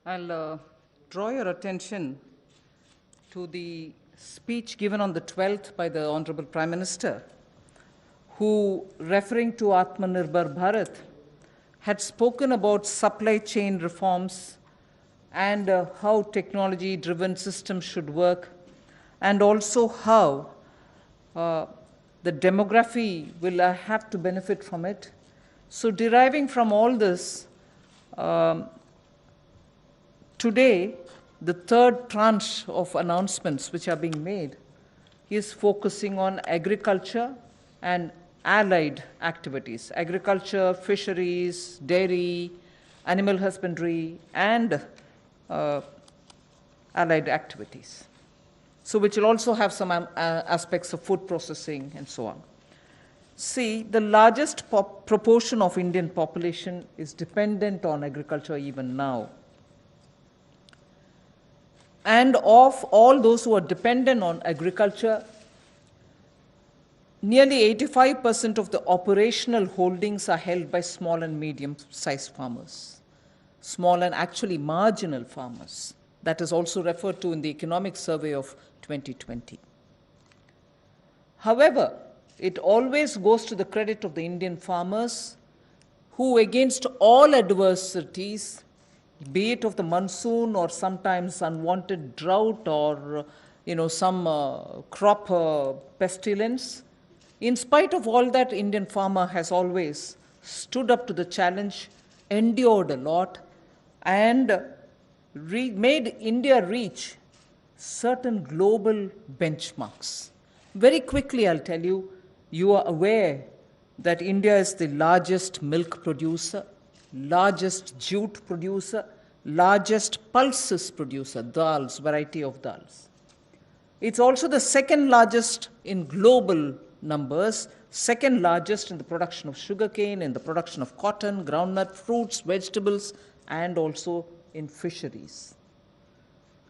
I'll draw your attention to the speech given on the 12th by the Honorable Prime Minister, who, referring to Atmanirbhar Bharat, had spoken about supply chain reforms and how technology-driven systems should work, and also how the demography will have to benefit from it. So deriving from all this, today, the third tranche of announcements which are being made is focusing on agriculture and allied activities. Agriculture, fisheries, dairy, animal husbandry, and allied activities. So which will also have some aspects of food processing and so on. See, the largest proportion of Indian population is dependent on agriculture even now. And of all those who are dependent on agriculture, nearly 85% of the operational holdings are held by small and medium-sized farmers, small and actually marginal farmers. That is also referred to in the Economic Survey of 2020. However, it always goes to the credit of the Indian farmers who, against all adversities, be it of the monsoon or sometimes unwanted drought or some crop pestilence, in spite of all that, Indian farmer has always stood up to the challenge, endured a lot, and made India reach certain global benchmarks. Very quickly, I'll tell you, you are aware that India is the largest milk producer, largest jute producer, largest pulses producer, dals, variety of dals. It's also the second largest in global numbers, second largest in the production of sugarcane, in the production of cotton, groundnut, fruits, vegetables, and also in fisheries.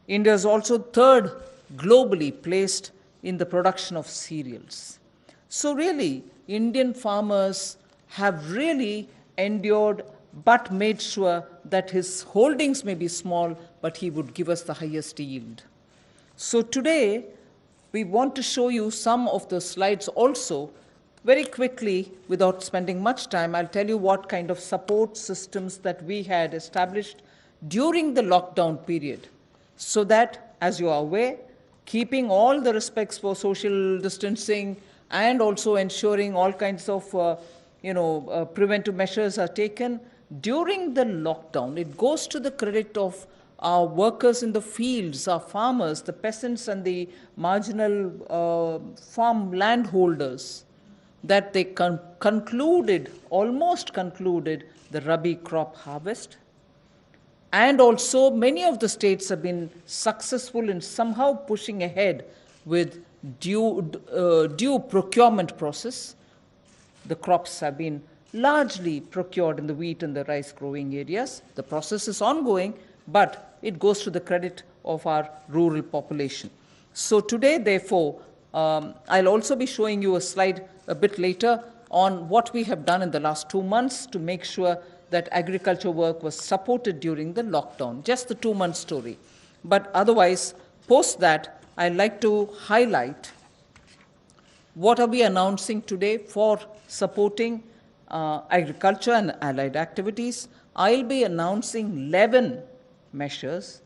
India is also third globally placed in the production of cereals. So really, Indian farmers have really endured but made sure that his holdings may be small, but he would give us the highest yield. So today, we want to show you some of the slides also. Very quickly, without spending much time, I'll tell you what kind of support systems that we had established during the lockdown period, so that, as you are aware, keeping all the respects for social distancing and also ensuring all kinds of preventive measures are taken, during the lockdown, it goes to the credit of our workers in the fields, our farmers, the peasants and the marginal farm landholders, that they almost concluded the Rabi crop harvest. And also, many of the states have been successful in somehow pushing ahead with due procurement process. The crops have been largely procured in the wheat and the rice growing areas. The process is ongoing, but it goes to the credit of our rural population. So today, therefore, I'll also be showing you a slide a bit later on what we have done in the last 2 months to make sure that agriculture work was supported during the lockdown, just the 2-month story. But otherwise, post that, I'd like to highlight what are we announcing today for supporting agriculture and allied activities. I'll be announcing 11 measures,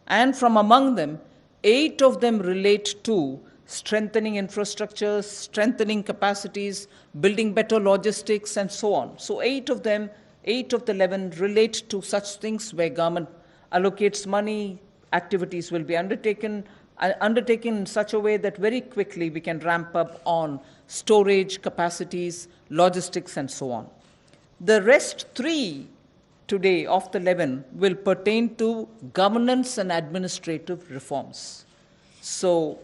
and from among them, 8 of them relate to strengthening infrastructures, strengthening capacities, building better logistics, and so on. So 8 of the 11 relate to such things where government allocates money, activities will be undertaken in such a way that very quickly we can ramp up on storage, capacities, logistics, and so on. The rest 3 today of the 11 will pertain to governance and administrative reforms. So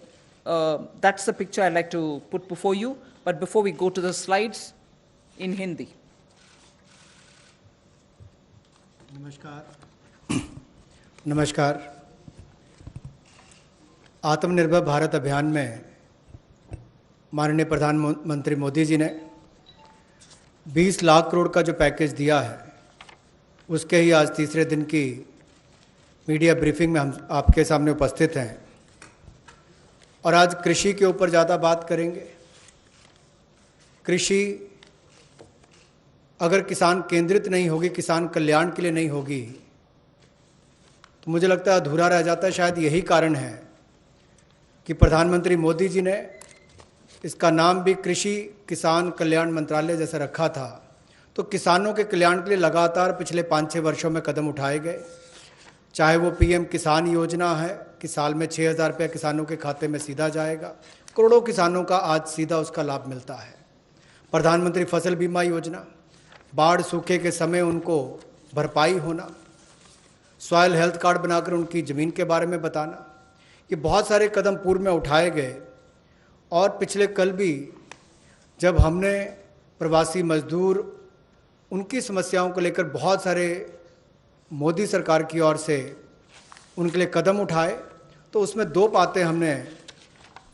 that's the picture I'd like to put before you. But before we go to the slides, in Hindi. नमस्कार। आत्मनिर्भर भारत अभियान में माननीय प्रधानमंत्री मोदी जी ने 20 लाख करोड़ का जो package दिया है, उसके ही आज तीसरे दिन की मीडिया ब्रीफिंग में हम आपके सामने उपस्थित हैं और आज कृषि के ऊपर ज़्यादा बात करेंगे। कृषि अगर किसान केंद्रित नहीं होगी, किसान कल्याण के लिए नहीं होगी, तो मुझे लगता है अधूरा रह जाता है। शायद यही कारण है कि प्रधानमंत्री मोदी जी ने इसका नाम भी कृषि किसान कल्याण मंत्रालय जैसा रखा था। तो किसानों के कल्याण के लिए लगातार पिछले 5-6 वर्षों में कदम उठाए गए, चाहे वो पीएम किसान योजना है कि साल में 6,000 रुपया किसानों के खाते में सीधा जाएगा, करोड़ों किसानों का आज सीधा उसका लाभ मिलता है। प्रधानमंत्री फसल बीमा योजना, बाढ़ सूखे के समय उनको भरपाई होना, सॉयल हेल्थ कार्ड बनाकर उनकी ज़मीन के बारे में बताना, ये बहुत सारे कदम पूर्व में उठाए गए। और पिछले कल भी जब हमने प्रवासी मजदूर उनकी समस्याओं को लेकर बहुत सारे मोदी सरकार की ओर से उनके लिए कदम उठाए, तो उसमें 2 बातें हमने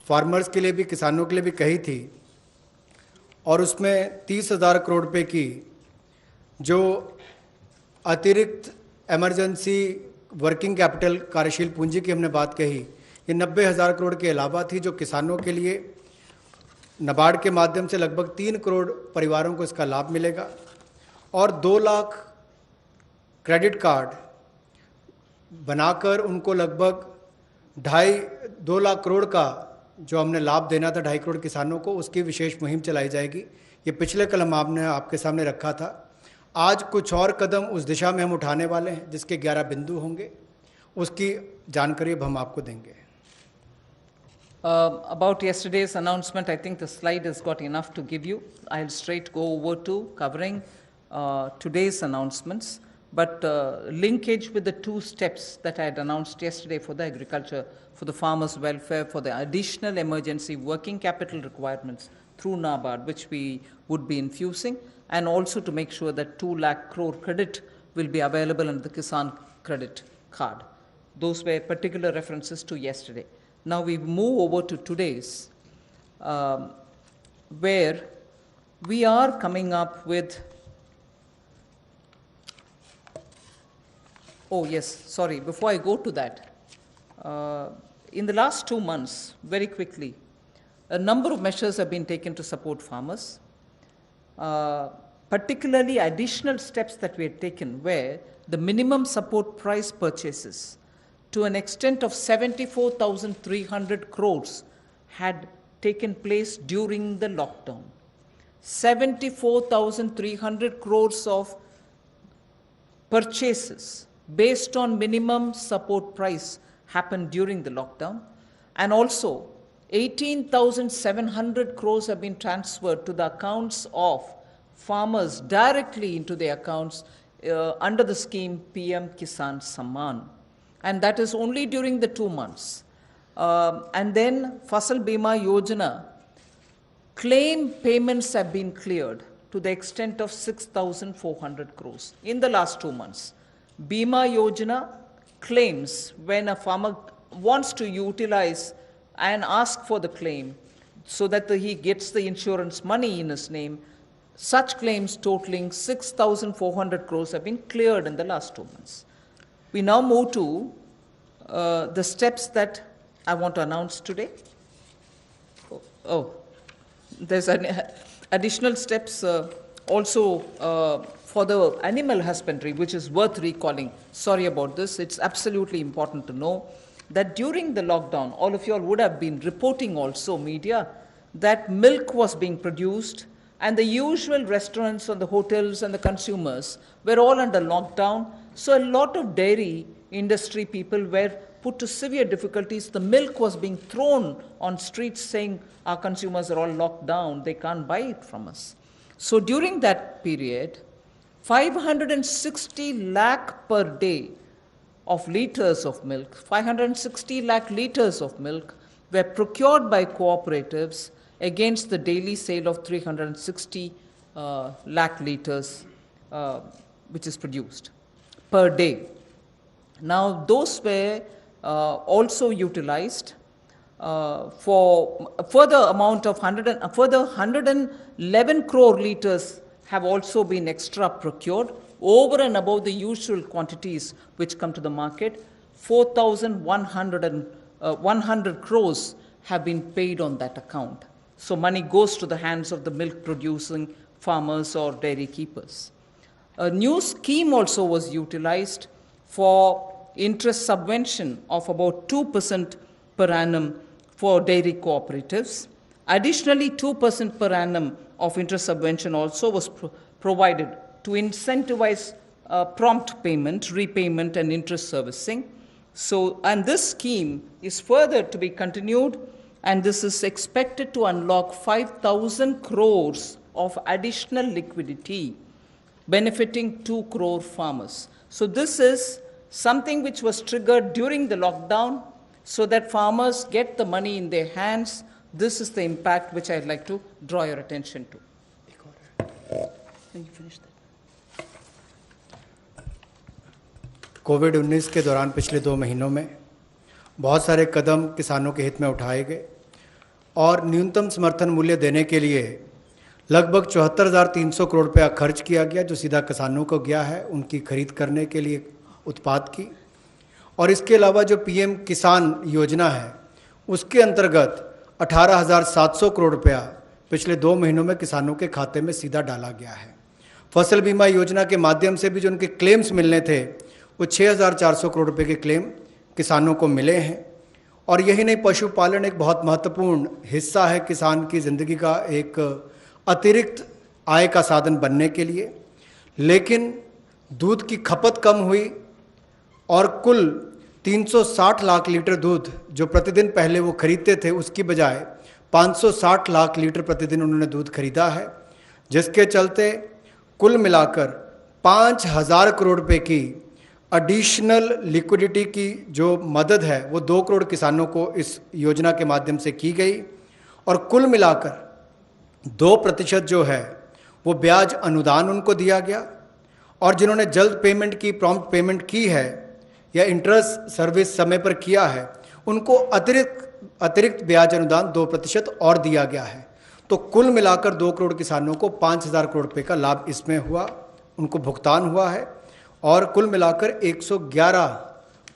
फार्मर्स के लिए भी, किसानों के लिए भी कही थी। और उसमें 30,000 करोड़ रुपए की जो अतिरिक्त इमरजेंसी वर्किंग कैपिटल कार्यशील पूंजी की हमने बात कही, ये 90,000 करोड़ के अलावा थी, जो किसानों के लिए नाबार्ड के माध्यम से लगभग 3 करोड़ परिवारों को इसका लाभ मिलेगा। और 2 लाख क्रेडिट कार्ड बनाकर उनको लगभग 2 लाख करोड़ का जो हमने लाभ देना था 2.5 करोड़ किसानों को, उसकी विशेष मुहिम चलाई जाएगी। ये पिछले कल हमने आपके सामने रखा था। आज कुछ और कदम उस दिशा में हम उठाने वाले हैं, जिसके 11 बिंदु होंगे, उसकी जानकारी अब हम आपको देंगे। About yesterday's announcement, I think the slide has got enough to give you. I'll straight go over to covering today's announcements, but linkage with the 2 steps that I had announced yesterday for the agriculture, for the farmers' welfare, for the additional emergency working capital requirements through NABARD, which we would be infusing, and also to make sure that 2 lakh crore credit will be available under the Kisan credit card. Those were particular references to yesterday. Now we move over to today's, where we are coming up with, oh yes, sorry, before I go to that, in the last 2 months, very quickly, a number of measures have been taken to support farmers, particularly additional steps that we had taken where the minimum support price purchases to an extent of 74,300 crores had taken place during the lockdown. 74,300 crores of purchases based on minimum support price happened during the lockdown, and also 18,700 crores have been transferred to the accounts of farmers directly into their accounts under the scheme PM Kisan Samman. And that is only during the 2 months. And then Fasal Bima Yojana, claim payments have been cleared to the extent of 6,400 crores in the last 2 months. Bima Yojana claims, when a farmer wants to utilize and ask for the claim so that he gets the insurance money in his name, such claims totaling 6,400 crores have been cleared in the last 2 months. We now move to the steps that I want to announce today. There's additional steps also for the animal husbandry, which is worth recalling. Sorry about this. It's absolutely important to know that during the lockdown, all of you all would have been reporting also, media, that milk was being produced, and the usual restaurants and the hotels and the consumers were all under lockdown. So a lot of dairy industry people were put to severe difficulties. The milk was being thrown on streets saying our consumers are all locked down, they can't buy it from us. So during that period, 560 lakh per day of liters of milk, 560 lakh liters of milk were procured by cooperatives against the daily sale of 360 lakh liters which is produced per day. Now those were also utilized for a further amount of 111 crore liters have also been extra procured over and above the usual quantities which come to the market, 4,100 crores have been paid on that account. So money goes to the hands of the milk producing farmers or dairy keepers. A new scheme also was utilized for interest subvention of about 2% per annum for dairy cooperatives. Additionally, 2% per annum of interest subvention also was provided to incentivize prompt payment, repayment, and interest servicing. So, and this scheme is further to be continued, and this is expected to unlock 5,000 crores of additional liquidity, benefiting 2 crore farmers. So this is something which was triggered during the lockdown so that farmers get the money in their hands. This is the impact which I'd like to draw your attention to. Can you finish that? कोविड-19 के दौरान पिछले 2 महीनों में बहुत सारे कदम किसानों के हित में उठाए गए और न्यूनतम समर्थन मूल्य देने के लिए लगभग 74,300 करोड़ रुपया खर्च किया गया, जो सीधा किसानों को गया है उनकी खरीद करने के लिए उत्पाद की। और इसके अलावा जो पीएम किसान योजना है उसके अंतर्गत 18,700 करोड़ रुपया पिछले 2 महीनों में किसानों के खाते में सीधा डाला गया है। फसल बीमा योजना के माध्यम से भी जो उनके क्लेम्स मिलने थे वो 6,400 करोड़ रुपए के क्लेम किसानों को मिले हैं। और यही नहीं, पशुपालन एक बहुत महत्वपूर्ण हिस्सा है किसान की ज़िंदगी का, एक अतिरिक्त आय का साधन बनने के लिए। लेकिन दूध की खपत कम हुई और कुल 360 लाख लीटर दूध जो प्रतिदिन पहले वो खरीदते थे उसकी बजाय 560 लाख लीटर प्रतिदिन उन्होंने दूध खरीदा है, जिसके चलते कुल मिलाकर 5,000 करोड़ रुपए की एडिशनल लिक्विडिटी की जो मदद है वो 2 करोड़ किसानों को इस योजना के माध्यम से की गई। और कुल मिलाकर 2% जो है वो ब्याज अनुदान उनको दिया गया, और जिन्होंने जल्द पेमेंट की, प्रॉम्प्ट पेमेंट की है या इंटरेस्ट सर्विस समय पर किया है, उनको अतिरिक्त ब्याज अनुदान 2% और दिया गया है। तो कुल मिलाकर 2 करोड़ किसानों को 5,000 करोड़ रुपए का लाभ इसमें हुआ, उनको भुगतान हुआ है। और कुल मिलाकर 111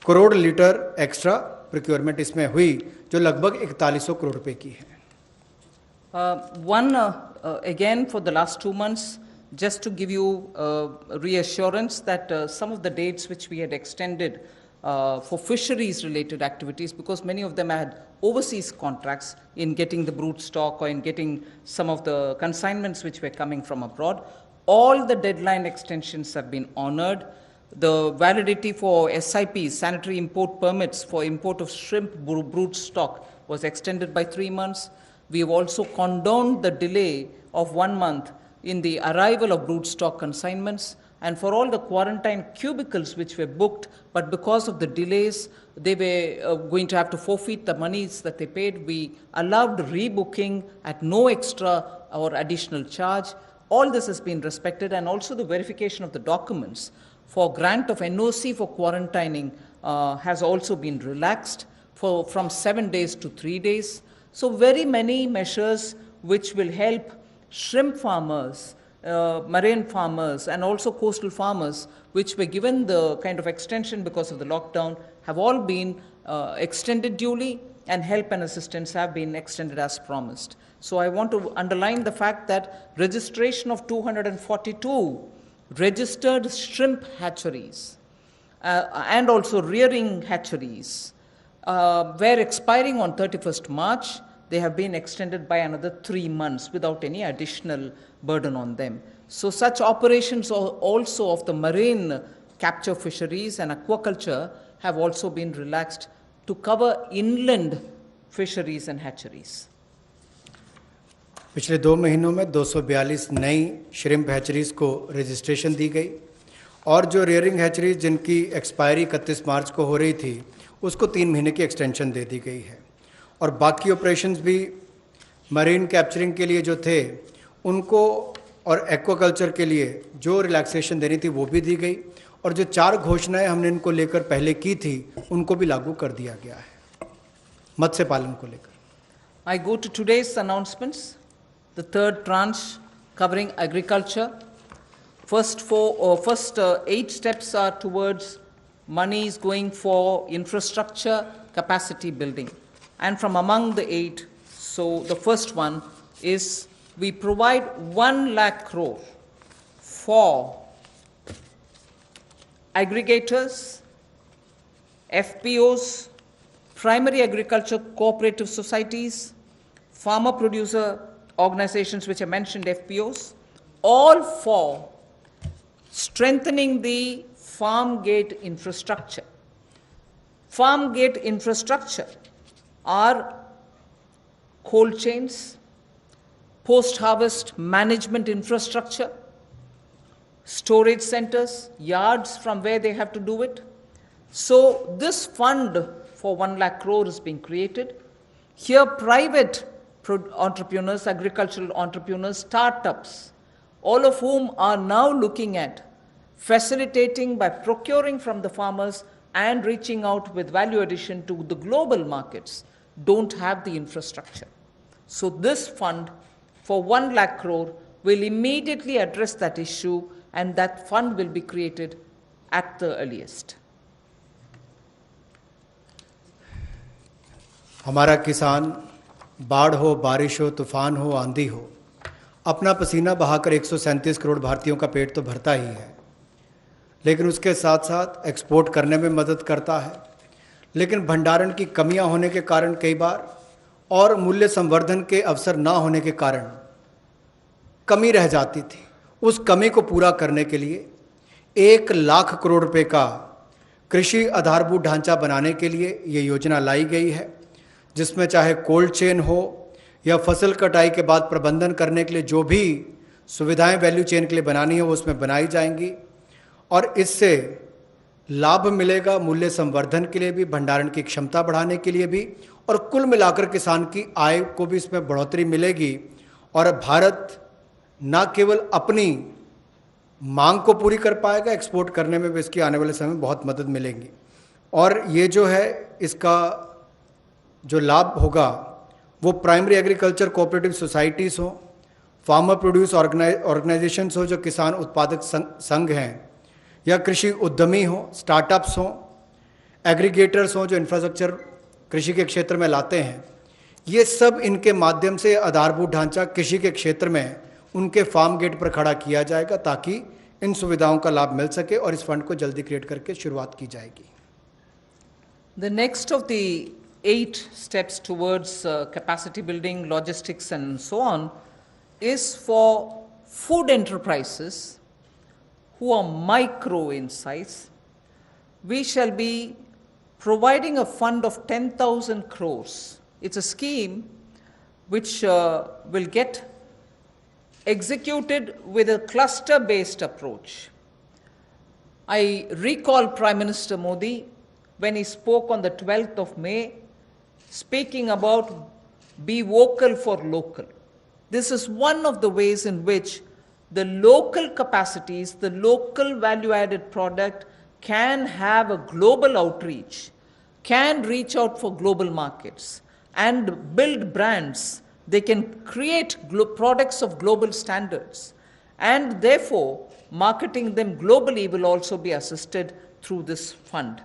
करोड़ लीटर एक्स्ट्रा प्रोक्योरमेंट इसमें हुई, जो लगभग 4100 करोड़ रुपए की है। Again, for the last 2 months, just to give you reassurance that some of the dates which we had extended for fisheries related activities, because many of them had overseas contracts in getting the brood stock or in getting some of the consignments which were coming from abroad, all the deadline extensions have been honored. The validity for SIPs, sanitary import permits for import of shrimp brood stock, was extended by 3 months. We have also condoned the delay of 1 month in the arrival of brood stock consignments, and for all the quarantine cubicles which were booked, but because of the delays, they were going to have to forfeit the monies that they paid. We allowed rebooking at no extra or additional charge. All this has been respected, and also the verification of the documents for grant of NOC for quarantining has also been relaxed from 7 days to 3 days. So very many measures which will help shrimp farmers, marine farmers, and also coastal farmers, which were given the kind of extension because of the lockdown, have all been extended duly, and help and assistance have been extended as promised. So I want to underline the fact that registration of 242 registered shrimp hatcheries and also rearing hatcheries were expiring on 31st March. They have been extended by another 3 months without any additional burden on them. So such operations also of the marine capture fisheries and aquaculture have also been relaxed to cover inland fisheries and hatcheries. पिछले 2 महीनों में 242 नई shrimp हैचरीज़ को registration दी गई, और जो rearing hatcheries जिनकी expiry 31 मार्च को हो रही थी उसको 3 महीने की एक्सटेंशन दे दी गई है। और बाकी ऑपरेशंस भी मरीन कैप्चरिंग के लिए जो थे उनको और एक्वाकल्चर के लिए जो रिलैक्सेशन देनी थी वो भी दी गई, और जो 4 घोषणाएं हमने इनको लेकर पहले की थी उनको भी लागू कर दिया गया है मत्स्य पालन को लेकर। I go to today's announcements. The third tranche covering agriculture. First 8 steps are towards monies going for infrastructure capacity building. And from among the 8, so the first one is we provide 1 lakh crore for aggregators, FPOs, primary agriculture cooperative societies, farmer producer organizations which I mentioned, FPOs, all for strengthening the farm gate infrastructure. Farm gate infrastructure are cold chains, post-harvest management infrastructure, storage centers, yards from where they have to do it. So this fund for 1 lakh crore is being created. Here private entrepreneurs, agricultural entrepreneurs, startups, all of whom are now looking at facilitating by procuring from the farmers and reaching out with value addition to the global markets, don't have the infrastructure. So this fund for 1 lakh crore will immediately address that issue, and that fund will be created at the earliest. हमारा किसान बाढ़ हो, बारिश हो, तूफान हो, आंधी हो, अपना पसीना बहाकर 137 करोड़ भारतीयों का पेट तो भरता ही है, लेकिन उसके साथ साथ एक्सपोर्ट करने में मदद करता है। लेकिन भंडारण की कमियां होने के कारण कई बार और मूल्य संवर्धन के अवसर ना होने के कारण कमी रह जाती थी। उस कमी को पूरा करने के लिए 1 लाख करोड़ रुपए का कृषि आधारभूत ढांचा बनाने के लिए ये योजना लाई गई है, जिसमें चाहे कोल्ड चेन हो या फसल कटाई के बाद प्रबंधन करने के लिए जो भी सुविधाएं वैल्यू चेन के लिए बनानी है वो उसमें बनाई जाएंगी, और इससे लाभ मिलेगा मूल्य संवर्धन के लिए भी, भंडारण की क्षमता बढ़ाने के लिए भी, और कुल मिलाकर किसान की आय को भी इसमें बढ़ोतरी मिलेगी। और भारत न केवल अपनी मांग को पूरी कर पाएगा, एक्सपोर्ट करने में भी इसकी आने वाले समय में बहुत मदद मिलेगी। और ये जो है इसका जो लाभ होगा वो प्राइमरी एग्रीकल्चर कोऑपरेटिव सोसाइटीज़ हो, फार्मर प्रोड्यूस ऑर्गेनाइजेशंस हो जो किसान उत्पादक संघ हैं, या कृषि उद्यमी हो, स्टार्टअप्स हों, एग्रीगेटर्स हों जो इंफ्रास्ट्रक्चर कृषि के क्षेत्र में लाते हैं, ये सब इनके माध्यम से आधारभूत ढांचा कृषि के क्षेत्र में उनके फार्म गेट पर खड़ा किया जाएगा ताकि इन सुविधाओं का लाभ मिल सके, और इस फंड को जल्दी क्रिएट करके शुरुआत की जाएगी। The next of the 8 steps towards capacity building, logistics and so on is for food enterprises who are micro in size. We shall be providing a fund of 10,000 crores. It's a scheme which will get executed with a cluster-based approach. I recall Prime Minister Modi when he spoke on the 12th of May, speaking about be vocal for local. This is one of the ways in which the local capacities, the local value-added product can have a global outreach, can reach out for global markets and build brands. They can create products of global standards, and therefore marketing them globally will also be assisted through this fund.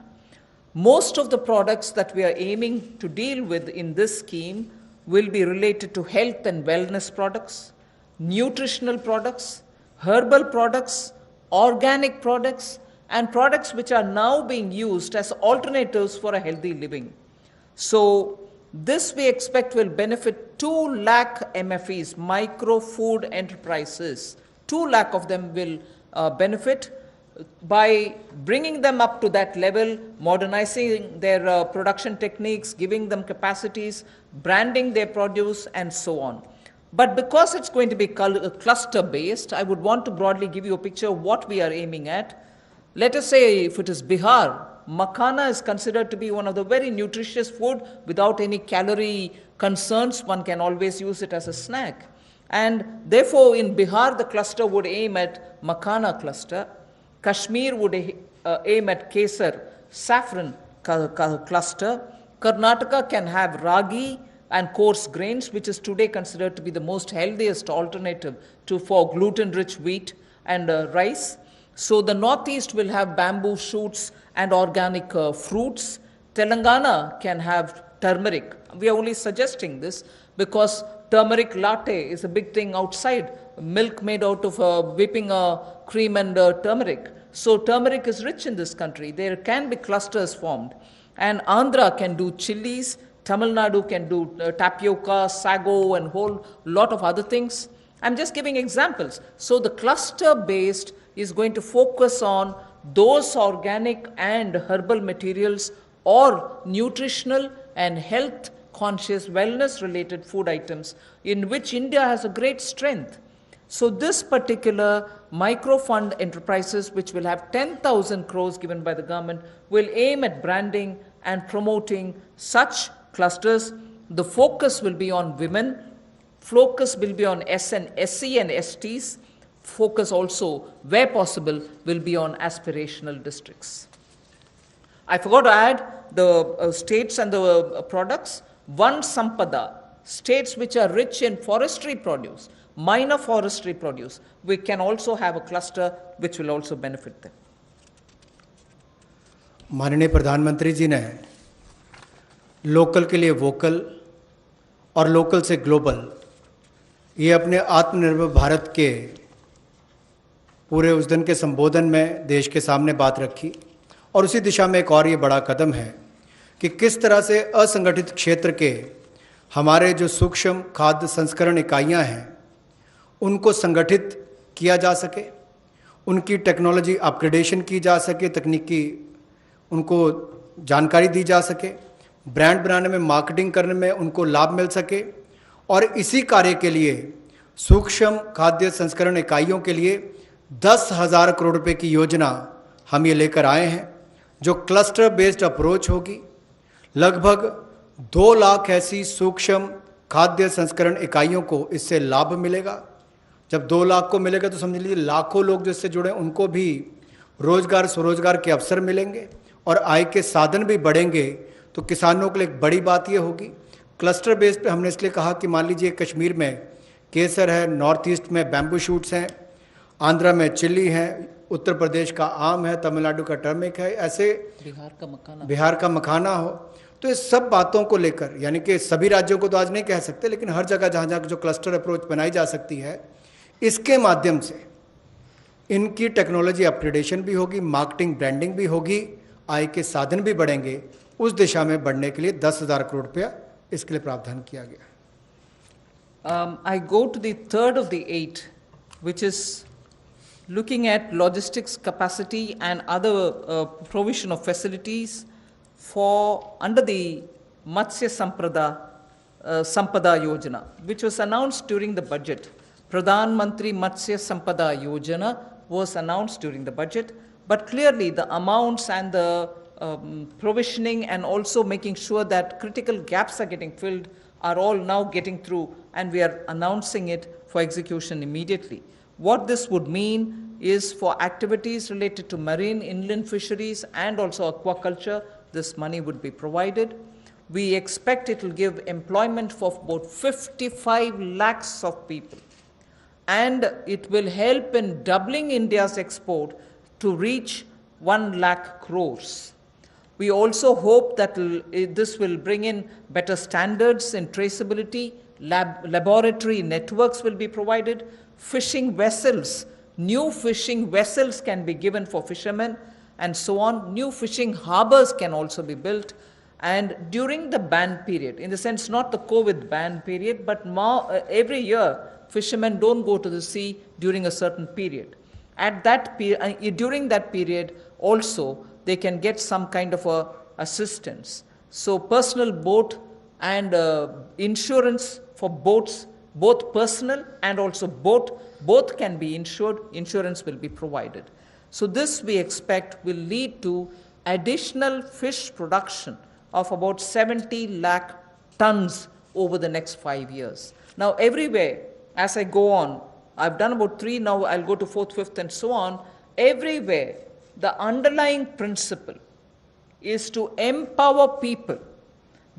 Most of the products that we are aiming to deal with in this scheme will be related to health and wellness products, nutritional products, herbal products, organic products, and products which are now being used as alternatives for a healthy living. So this we expect will benefit 2 lakh MFEs, micro food enterprises. 2 lakh of them will benefit by bringing them up to that level, modernizing their production techniques, giving them capacities, branding their produce, and so on. But because it's going to be cluster-based, I would want to broadly give you a picture of what we are aiming at. Let us say if it is Bihar, makhana is considered to be one of the very nutritious food without any calorie concerns. One can always use it as a snack. And therefore, in Bihar, the cluster would aim at makhana cluster. Kashmir would aim at kesar, saffron cluster. Karnataka can have ragi and coarse grains, which is today considered to be the most healthiest alternative for gluten-rich wheat. and rice. So the Northeast will have bamboo shoots and organic fruits. Telangana can have turmeric. We are only suggesting this because turmeric latte is a big thing outside. Milk made out of whipping cream and turmeric. So turmeric is rich in this country. There can be clusters formed. And Andhra can do chilies. Tamil Nadu can do tapioca, sago, and whole lot of other things. I'm just giving examples. So the cluster-based is going to focus on those organic and herbal materials or nutritional and health conscious wellness related food items in which India has a great strength. So this particular micro fund enterprises, which will have 10,000 crores given by the government, will aim at branding and promoting such clusters. The focus will be on women. Focus will be on SC and STs. Focus also, where possible, will be on aspirational districts. I forgot to add the states and the products. One Sampada, states which are rich in forestry produce, minor forestry produce, we can also have a cluster which will also benefit them. माननीय प्रधानमंत्री जी ने local के लिए vocal और local से global ये अपने आत्मनिर्भर भारत के पूरे उस दिन के संबोधन में देश के सामने बात रखी और उसी दिशा में एक और ये बड़ा कदम है कि किस तरह से असंगठित क्षेत्र के हमारे जो सूक्ष्म खाद्य संस्करण इकाइयां हैं उनको संगठित किया जा सके, उनकी टेक्नोलॉजी अपग्रेडेशन की जा सके, तकनीकी उनको जानकारी दी जा सके, ब्रांड बनाने में, मार्केटिंग करने में उनको लाभ मिल सके। और इसी कार्य के लिए सूक्ष्म खाद्य संस्करण इकाइयों के लिए 10,000 करोड़ रुपए की योजना हम ये लेकर आए हैं जो क्लस्टर बेस्ड अप्रोच होगी। लगभग 2 लाख ऐसी सूक्ष्म खाद्य संस्करण इकाइयों को इससे लाभ मिलेगा। जब 2 लाख को मिलेगा तो समझ लीजिए लाखों लोग जो इससे जुड़े उनको भी रोजगार स्वरोजगार के अवसर मिलेंगे और आय के साधन भी बढ़ेंगे। तो किसानों के लिए एक बड़ी बात ये होगी। क्लस्टर बेस पे हमने इसलिए कहा कि मान लीजिए कश्मीर में केसर है, नॉर्थ ईस्ट में बैम्बू शूट्स हैं, आंध्रा में चिल्ली है, उत्तर प्रदेश का आम है, तमिलनाडु का टर्मिक है, ऐसे बिहार का मखाना हो। तो इस सब बातों को लेकर, यानी कि सभी राज्यों को तो आज नहीं कह सकते, लेकिन हर जगह जहाँ जहाँ जो क्लस्टर अप्रोच बनाई जा सकती है, इसके माध्यम से इनकी टेक्नोलॉजी अपग्रेडेशन भी होगी, मार्केटिंग ब्रांडिंग भी होगी, आय के साधन भी बढ़ेंगे। उस दिशा में बढ़ने के लिए 10,000 करोड़ रुपया इसके लिए प्रावधान किया गया। I go to the third of the 8, which is looking at logistics capacity and other provision of facilities for under the Matsya Sampada Yojana, which was announced during the budget. Pradhan Mantri Matsya Sampada Yojana was announced during the budget, but clearly the amounts and the provisioning and also making sure that critical gaps are getting filled are all now getting through, and we are announcing it for execution immediately. What this would mean is for activities related to marine inland fisheries and also aquaculture, this money would be provided. We expect it will give employment for about 55 lakhs of people, and it will help in doubling India's export to reach 1 lakh crores. We also hope that this will bring in better standards in traceability, laboratory networks will be provided, fishing vessels, new fishing vessels can be given for fishermen and so on, new fishing harbors can also be built. And during the ban period, in the sense not the COVID ban period, but every year fishermen don't go to the sea during a certain period. At that during that period also, they can get some kind of assistance. So personal boat and insurance for boats, both personal and also both can be insured, insurance will be provided. So this we expect will lead to additional fish production of about 70 lakh tons over the next 5 years. Now everywhere, as I go on, I've done about 3, now I'll go to 4th, 5th and so on, everywhere the underlying principle is to empower people,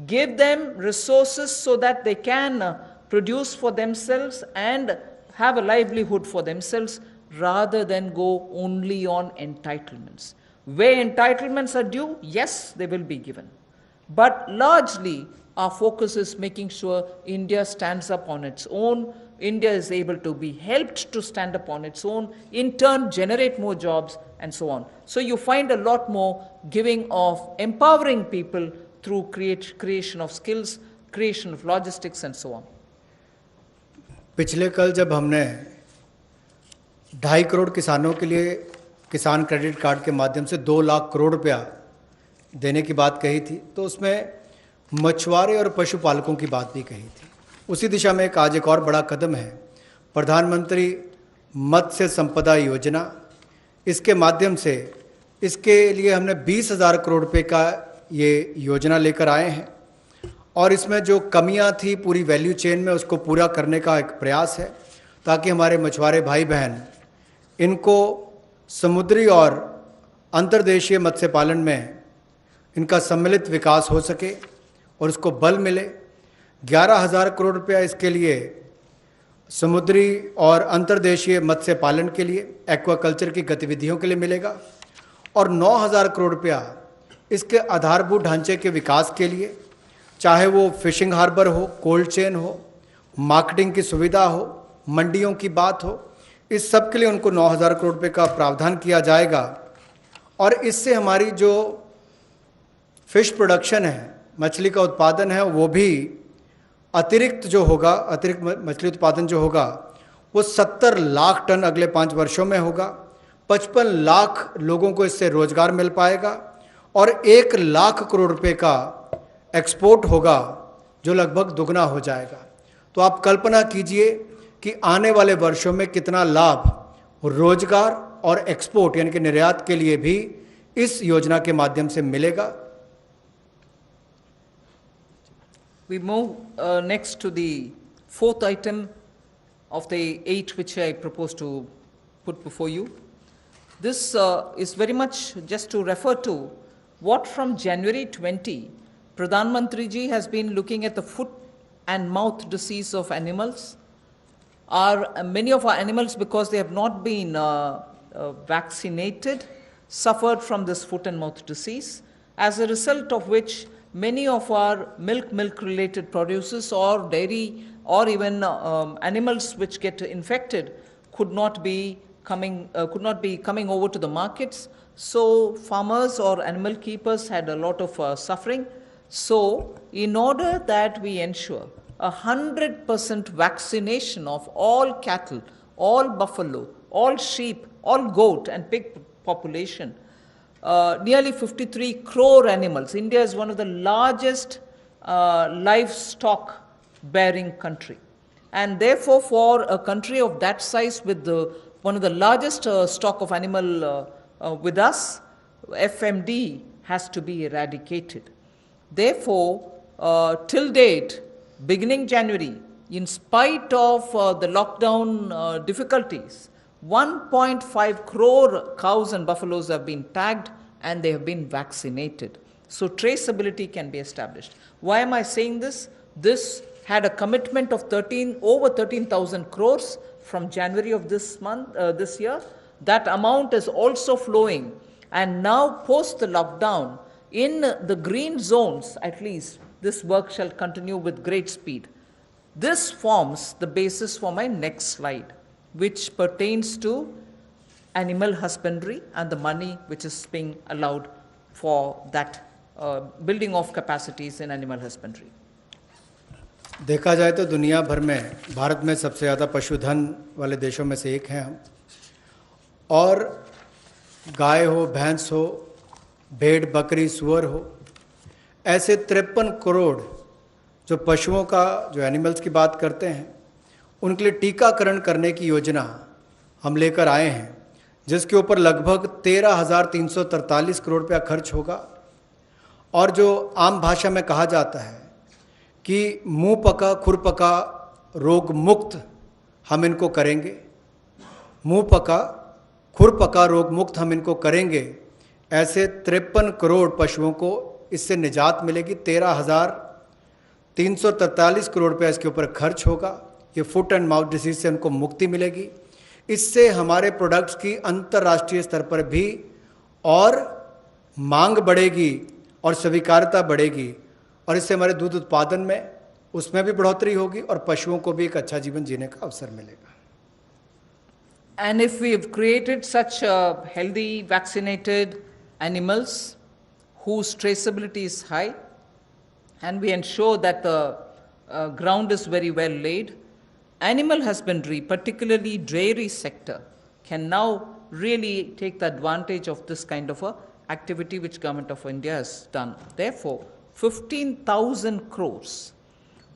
give them resources so that they can produce for themselves and have a livelihood for themselves rather than go only on entitlements. Where entitlements are due, yes, they will be given. But largely, our focus is making sure India stands up on its own. India is able to be helped to stand up on its own, in turn generate more jobs and so on. So you find a lot more giving of empowering people through creation of skills, creation of logistics and so on. पिछले कल जब हमने 2.5 करोड़ किसानों के लिए किसान credit card के माध्यम से 2 लाख करोड़ रुपया देने की बात कही थी, तो उसमें मछुआरे और पशुपालकों की बात भी कही थी। उसी दिशा में आज एक और बड़ा कदम है, प्रधानमंत्री मत्स्य संपदा योजना। इसके माध्यम से इसके लिए हमने 20,000 करोड़ रुपए का ये योजना लेकर आए हैं और इसमें जो कमियां थी पूरी वैल्यू चेन में उसको पूरा करने का एक प्रयास है, ताकि हमारे मछुआरे भाई बहन इनको समुद्री और अंतर्देशीय मत्स्य पालन में इनका सम्मिलित विकास हो सके और उसको बल मिले। 11,000 करोड़ रुपया इसके लिए समुद्री और अंतर्देशीय मत्स्य पालन के लिए, एक्वाकल्चर की गतिविधियों के लिए मिलेगा और 9,000 करोड़ रुपया इसके आधारभूत ढांचे के विकास के लिए, चाहे वो फिशिंग हार्बर हो, कोल्ड चेन हो, मार्केटिंग की सुविधा हो, मंडियों की बात हो, इस सब के लिए उनको 9,000 करोड़ रुपए का प्रावधान किया जाएगा। और इससे हमारी जो फिश प्रोडक्शन है, मछली का उत्पादन है, वो भी अतिरिक्त मछली उत्पादन जो होगा वो 70 लाख टन अगले 5 वर्षों में होगा। 55 लाख लोगों को इससे रोजगार मिल पाएगा और 1 लाख करोड़ रुपए का एक्सपोर्ट होगा, जो लगभग दुगना हो जाएगा। तो आप कल्पना कीजिए कि आने वाले वर्षों में कितना लाभ रोजगार और एक्सपोर्ट यानी कि निर्यात के लिए भी इस योजना के माध्यम से मिलेगा। We move next to the 4th item of the 8 which I propose to put before you. This is very much just to refer to what from January 20, Pradhan Mantri ji has been looking at the foot and mouth disease of animals. Many of our animals, because they have not been vaccinated, suffered from this foot and mouth disease, as a result of which many of our milk related produces or dairy or even animals which get infected could not be coming over to the markets. So farmers or animal keepers had a lot of suffering. So in order that we ensure 100% vaccination of all cattle, all buffalo, all sheep, all goat and pig population, nearly 53 crore animals. India is one of the largest livestock bearing country. And therefore, for a country of that size with one of the largest stock of animal with us, FMD has to be eradicated. Therefore, till date, beginning January, in spite of the lockdown difficulties, 1.5 crore cows and buffaloes have been tagged and they have been vaccinated. So traceability can be established. Why am I saying this? This had a commitment of over 13,000 crores from January of this year. That amount is also flowing. And now post the lockdown, in the green zones at least, this work shall continue with great speed. This forms the basis for my next slide, which pertains to animal husbandry and the money which is being allowed for that building of capacities in animal husbandry. देखा जाए तो दुनिया भर में भारत में सबसे ज़्यादा पशुधन वाले देशों में से एक हैं हम, और गाय हो, भैंस हो, भेड़, बकरी, सूअर हो, ऐसे 53 करोड़ जो पशुओं का, जो एनिमल्स की बात करते हैं, उनके लिए टीकाकरण करने की योजना हम लेकर आए हैं, जिसके ऊपर लगभग 13,343 करोड़ रुपया खर्च होगा। और जो आम भाषा में कहा जाता है कि मुंह पका खुर पका रोग मुक्त हम इनको करेंगे, मुंह पका खुर पका रोग मुक्त हम इनको करेंगे, ऐसे 53 करोड़ पशुओं को इससे निजात मिलेगी। 13,343 करोड़ रुपया इसके ऊपर खर्च होगा। ये फुट एंड माउथ डिसीज से उनको मुक्ति मिलेगी। इससे हमारे प्रोडक्ट्स की अंतर्राष्ट्रीय स्तर पर भी और मांग बढ़ेगी और स्वीकार्यता बढ़ेगी, और इससे हमारे दूध उत्पादन में उसमें भी बढ़ोतरी होगी और पशुओं को भी एक अच्छा जीवन जीने का अवसर मिलेगा। And if we've created such healthy, vaccinated animals whose traceability is high, and we ensure that the ground is very well laid, animal husbandry, particularly dairy sector, can now really take the advantage of this kind of a activity which Government of India has done. Therefore, 15,000 crores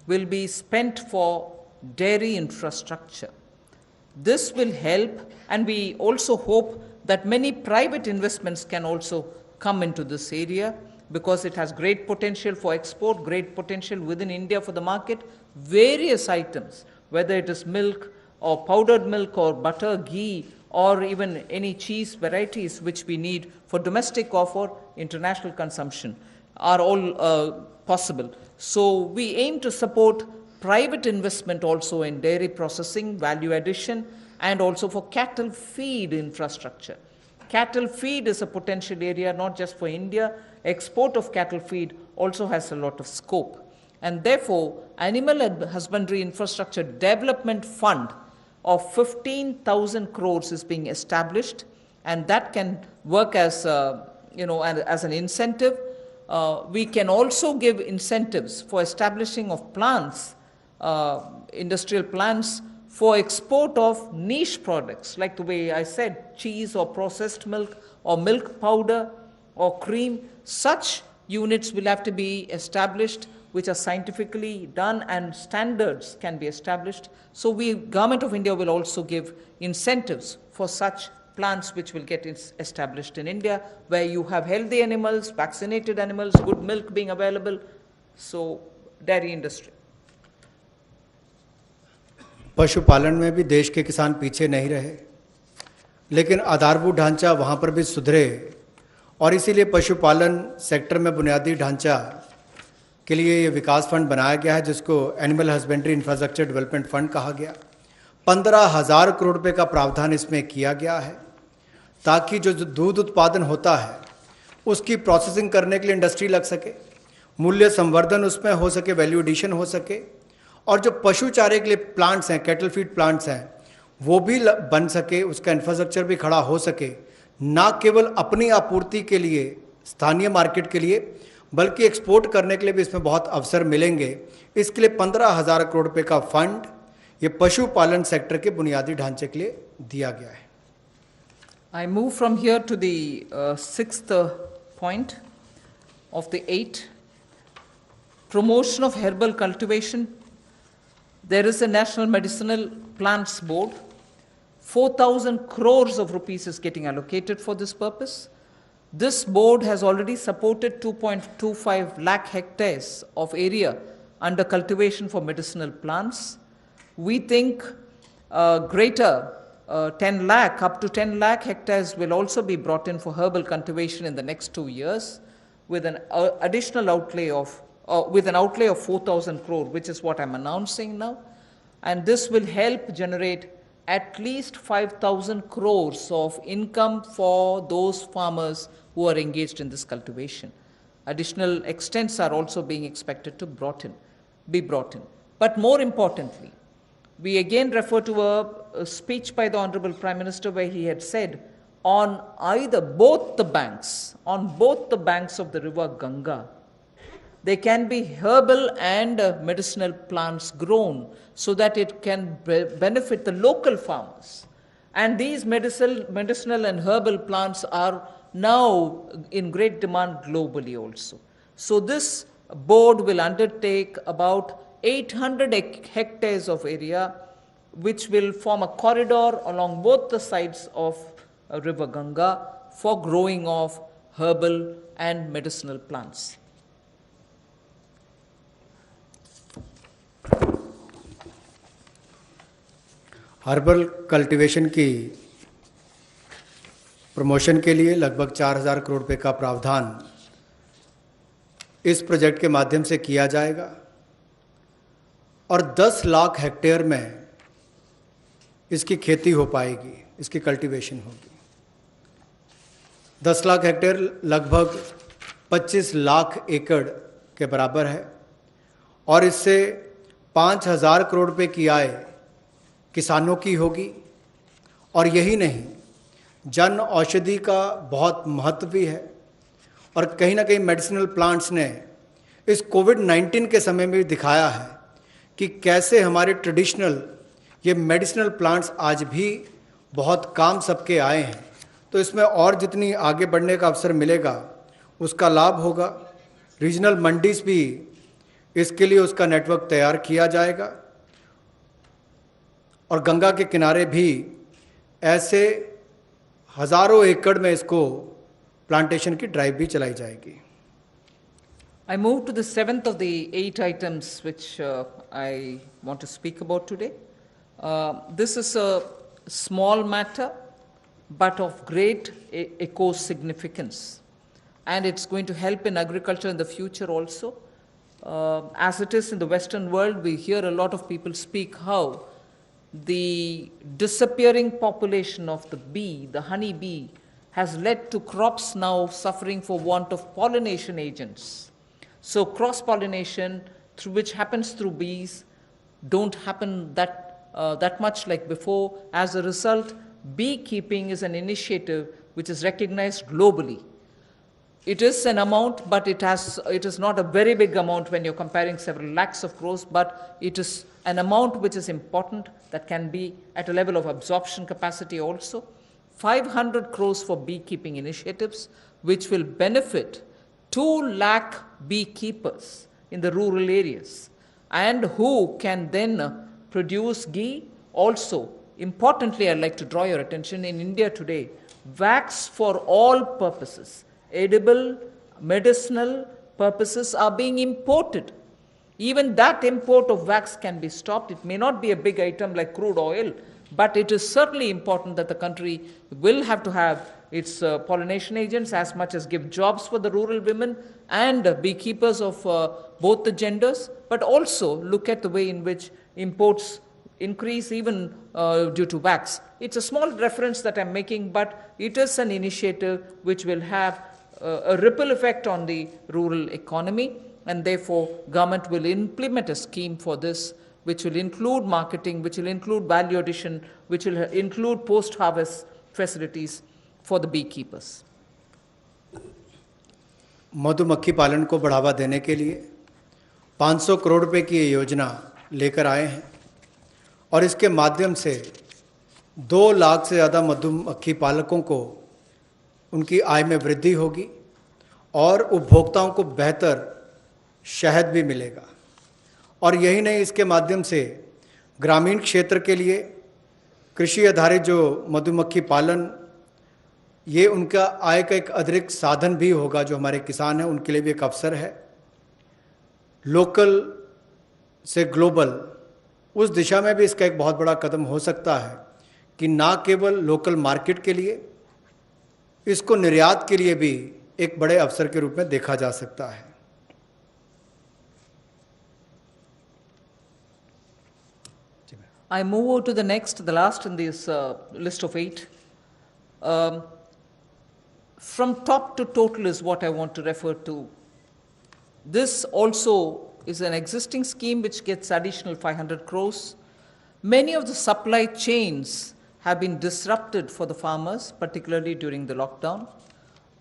will be spent for dairy infrastructure. This will help, and we also hope that many private investments can also come into this area, because it has great potential for export, great potential within India for the market. Various items, whether it is milk or powdered milk or butter, ghee, or even any cheese varieties which we need for domestic or for international consumption, are all possible. So we aim to support private investment also in dairy processing, value addition, and also for cattle feed infrastructure. Cattle feed is a potential area not just for India. Export of cattle feed also has a lot of scope. And therefore, Animal Husbandry Infrastructure Development Fund of 15,000 crores is being established, and that can work as, as an incentive. We can also give incentives for establishing of plants, industrial plants for export of niche products, like the way I said, cheese or processed milk or milk powder or cream. Such units will have to be established, which are scientifically done, and standards can be established. So Government of India will also give incentives for such plants which will get established in India, where you have healthy animals, vaccinated animals, good milk being available. So dairy industry. पशुपालन में भी देश के किसान पीछे नहीं रहे, लेकिन आधारभूत ढांचा वहाँ पर भी सुधरे, और इसीलिए पशुपालन सेक्टर में बुनियादी ढांचा के लिए ये विकास फंड बनाया गया है, जिसको animal husbandry infrastructure development fund कहा गया। 15,000 करोड़ रुपए का प्रावधान इसमें किया गया है, ताकि जो दूध उत्पादन होता है उसकी प्रोसेसिंग करने के लिए इंडस्ट्री लग सके, मूल्य संवर्धन उसमें हो सके, वैल्यू एडिशन हो सके, और जो पशु चारे के लिए प्लांट्स हैं, कैटल फीड प्लांट्स हैं, वो भी बन सके, उसका इंफ्रास्ट्रक्चर भी खड़ा हो सके, ना केवल अपनी आपूर्ति के लिए, स्थानीय मार्केट के लिए, बल्कि एक्सपोर्ट करने के लिए भी इसमें बहुत अवसर मिलेंगे। इसके लिए 15,000 करोड़ रुपए का फंड ये पशुपालन सेक्टर के बुनियादी ढांचे के लिए दिया गया है। I move from here to the sixth point of the 8. Promotion of herbal cultivation. There is a National Medicinal Plants Board. 4,000 crores of rupees is getting allocated for this purpose. This board has already supported 2.25 lakh hectares of area under cultivation for medicinal plants. We think greater 10 lakh, up to 10 lakh hectares will also be brought in for herbal cultivation in the next 2 years, with an additional outlay of, with an outlay of 4,000 crore, which is what I'm announcing now. And this will help generate at least 5,000 crores of income for those farmers who are engaged in this cultivation. Additional extents are also being expected to be brought in. But more importantly, we again refer to a speech by the Honorable Prime Minister, where he had said, on both the banks of the river Ganga, there can be herbal and medicinal plants grown, so that it can benefit the local farmers. And these medicinal and herbal plants are now in great demand globally also. So this board will undertake about 800 hectares of area, which will form a corridor along both the sides of river Ganga for growing of herbal and medicinal plants. Herbal cultivation की promotion के लिए लगभग 4,000 करोड़ रुपए का प्रावधान इस project के माध्यम से किया जाएगा, और 10 लाख हेक्टेयर में इसकी खेती हो पाएगी, इसकी कल्टीवेशन होगी। 10 लाख हेक्टेयर लगभग 25 लाख एकड़ के बराबर है और इससे 5,000 करोड़ रुपए की आय किसानों की होगी। और यही नहीं, जन औषधि का बहुत महत्व भी है और कहीं ना कहीं मेडिसिनल प्लांट्स ने इस कोविड-19 के समय में भी दिखाया है कि कैसे हमारे ट्रेडिशनल ये मेडिसिनल प्लांट्स आज भी बहुत काम सबके आए हैं। तो इसमें और जितनी आगे बढ़ने का अवसर मिलेगा उसका लाभ होगा। रीजनल मंडीज भी इसके लिए उसका नेटवर्क तैयार किया जाएगा और गंगा के किनारे भी ऐसे हजारों एकड़ में इसको प्लांटेशन की ड्राइव भी चलाई जाएगी। I move to the seventh of the 8 items which I want to speak about today. This is a small matter, but of great eco significance, and it's going to help in agriculture in the future also. As it is in the Western world, we hear a lot of people speak how the disappearing population of the bee, the honey bee, has led to crops now suffering for want of pollination agents. So cross-pollination, through which happens through bees, don't happen that much like before. As a result, beekeeping is an initiative which is recognized globally. It is an amount, but it is not a very big amount when you're comparing several lakhs of crores, but it is an amount which is important that can be at a level of absorption capacity also. 500 crores for beekeeping initiatives, which will benefit 2 lakh beekeepers in the rural areas, and who can then produce ghee. Also, importantly, I'd like to draw your attention, in India today, wax for all purposes, edible, medicinal purposes, are being imported. Even that import of wax can be stopped. It may not be a big item like crude oil, but it is certainly important that the country will have to have its pollination agents, as much as give jobs for the rural women and beekeepers of both the genders, but also look at the way in which imports increase even due to wax. It's a small reference that I'm making, but it is an initiative which will have a ripple effect on the rural economy, and therefore government will implement a scheme for this, which will include marketing, which will include value addition, which will include post-harvest facilities for the beekeepers. मधुमक्खी पालन को बढ़ावा देने के लिए 500 करोड़ रुपए की ये योजना लेकर आए हैं और इसके माध्यम से 2 लाख से ज़्यादा मधुमक्खी पालकों को उनकी आय में वृद्धि होगी और उपभोक्ताओं को बेहतर शहद भी मिलेगा। और यही नहीं, इसके माध्यम से ग्रामीण क्षेत्र के लिए कृषि आधारित जो मधुमक्खी पालन, ये उनका आय का एक अतिरिक्त साधन भी होगा। जो हमारे किसान हैं उनके लिए भी एक अवसर है। लोकल से ग्लोबल, उस दिशा में भी इसका एक बहुत बड़ा कदम हो सकता है कि ना केवल लोकल मार्केट के लिए, इसको निर्यात के लिए भी एक बड़े अवसर के रूप में देखा जा सकता है। I move on to the next, the last in this list of 8. From top to total is what I want to refer to. This also is an existing scheme which gets additional 500 crores. Many of the supply chains have been disrupted for the farmers, particularly during the lockdown.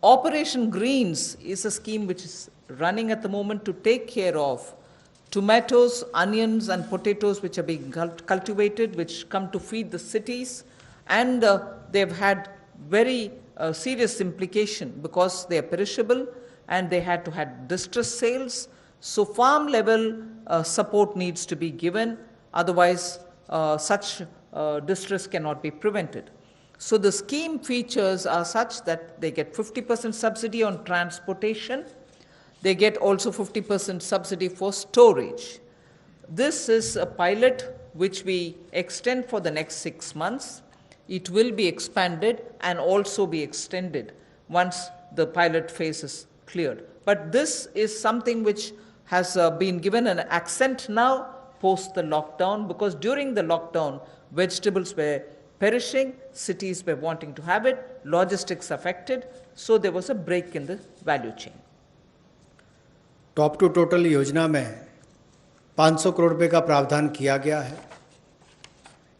Operation Greens is a scheme which is running at the moment to take care of tomatoes, onions, and potatoes which are being cultivated, which come to feed the cities, and they've had very serious implication because they are perishable and they had to have distress sales. So farm level support needs to be given, otherwise such distress cannot be prevented. So the scheme features are such that they get 50% subsidy on transportation. They get also 50% subsidy for storage. This is a pilot which we extend for the next 6 months. It will be expanded and also be extended once the pilot phase is cleared. But this is something which has been given an accent now post the lockdown, because during the lockdown, Vegetables were perishing, cities were wanting to have it, logistics affected, so there was a break in the value chain. Top to total योजना में 500 करोड़ रुपए का प्रावधान किया गया है।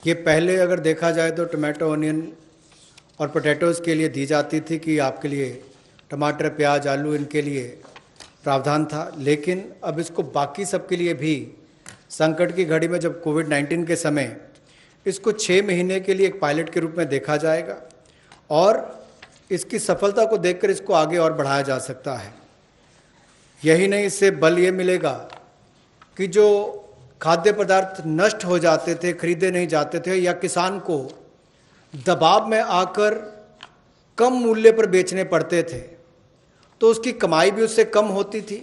ये पहले अगर देखा जाए तो टमाटो, ऑनियन और पोटैटोज़ के लिए दी जाती थी कि आपके लिए टमाटर, प्याज, आलू इनके लिए प्रावधान था, लेकिन अब इसको बाकी सबके लिए भी संकट की घड़ी में जब कोविड-19 के समय इसको 6 महीने के लिए एक पायलट के रूप में देखा जाएगा और इसकी सफलता को देखकर इसको आगे और बढ़ाया जा सकता है। यही नहीं, इससे बल ये मिलेगा कि जो खाद्य पदार्थ नष्ट हो जाते थे, खरीदे नहीं जाते थे या किसान को दबाव में आकर कम मूल्य पर बेचने पड़ते थे, तो उसकी कमाई भी उससे कम होती थी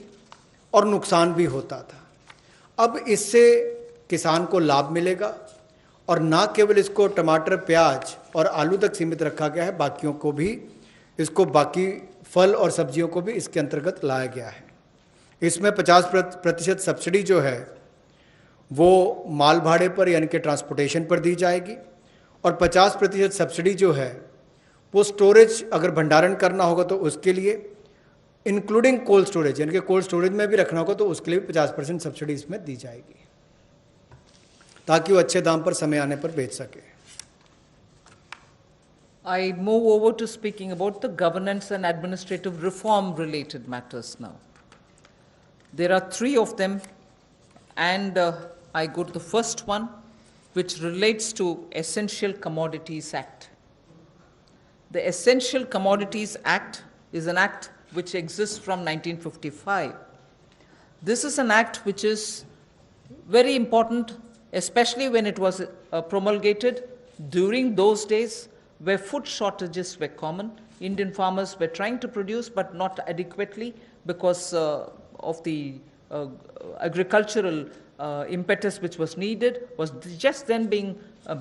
और नुकसान भी होता था। अब इससे किसान को लाभ मिलेगा और ना केवल इसको टमाटर, प्याज और आलू तक सीमित रखा गया है, बाकियों को भी इसको बाकी फल और सब्जियों को भी इसके अंतर्गत लाया गया है। इसमें 50% सब्सिडी जो है वो माल भाड़े पर यानी कि ट्रांसपोर्टेशन पर दी जाएगी और 50% सब्सिडी जो है वो स्टोरेज, अगर भंडारण करना होगा तो उसके लिए, इंक्लूडिंग कोल्ड स्टोरेज, यानी कि कोल्ड स्टोरेज में भी रखना होगा तो उसके लिए भी 50% सब्सिडी इसमें दी जाएगी ताकि वो अच्छे दाम पर समय आने पर बेच सके। I move over to speaking about the governance and administrative reform related matters now. There are 3 of them, and I go to the first one, which relates to Essential Commodities Act. The Essential Commodities Act is an act which exists from 1955. This is an act which is very important, especially when it was promulgated during those days where food shortages were common. Indian farmers were trying to produce but not adequately because of the agricultural impetus which was needed was just then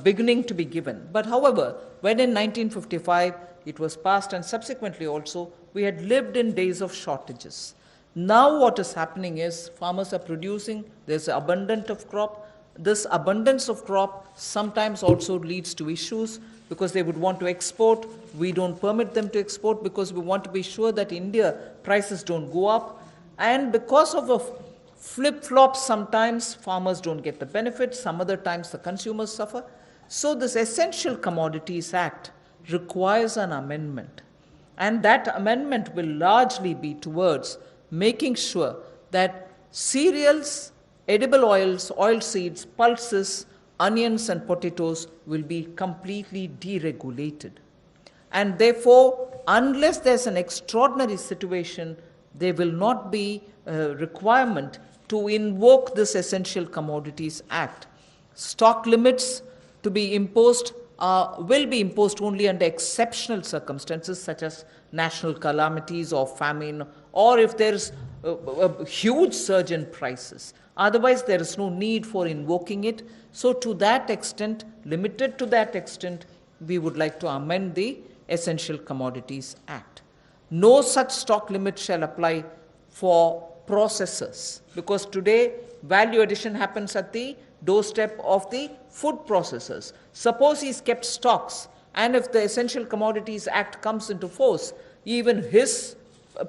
beginning to be given. But however, when in 1955 it was passed and subsequently also we had lived in days of shortages. Now what is happening is farmers are producing, there's abundance of crop. This abundance of crop sometimes also leads to issues because they would want to export. We don't permit them to export because we want to be sure that India prices don't go up. And because of a flip-flop, sometimes farmers don't get the benefit, some other times the consumers suffer. So this Essential Commodities Act requires an amendment. And that amendment will largely be towards making sure that cereals, edible oils, oilseeds, pulses, onions and potatoes will be completely deregulated. And therefore, unless there's an extraordinary situation, there will not be a requirement to invoke this Essential Commodities Act. Stock limits to be imposed will be imposed only under exceptional circumstances such as national calamities or famine, or if there is a huge surge in prices. Otherwise, there is no need for invoking it. So to that extent, limited to that extent, we would like to amend the Essential Commodities Act. No such stock limit shall apply for processors, because today value addition happens at the doorstep of the food processors. Suppose he's kept stocks, and if the Essential Commodities Act comes into force, even his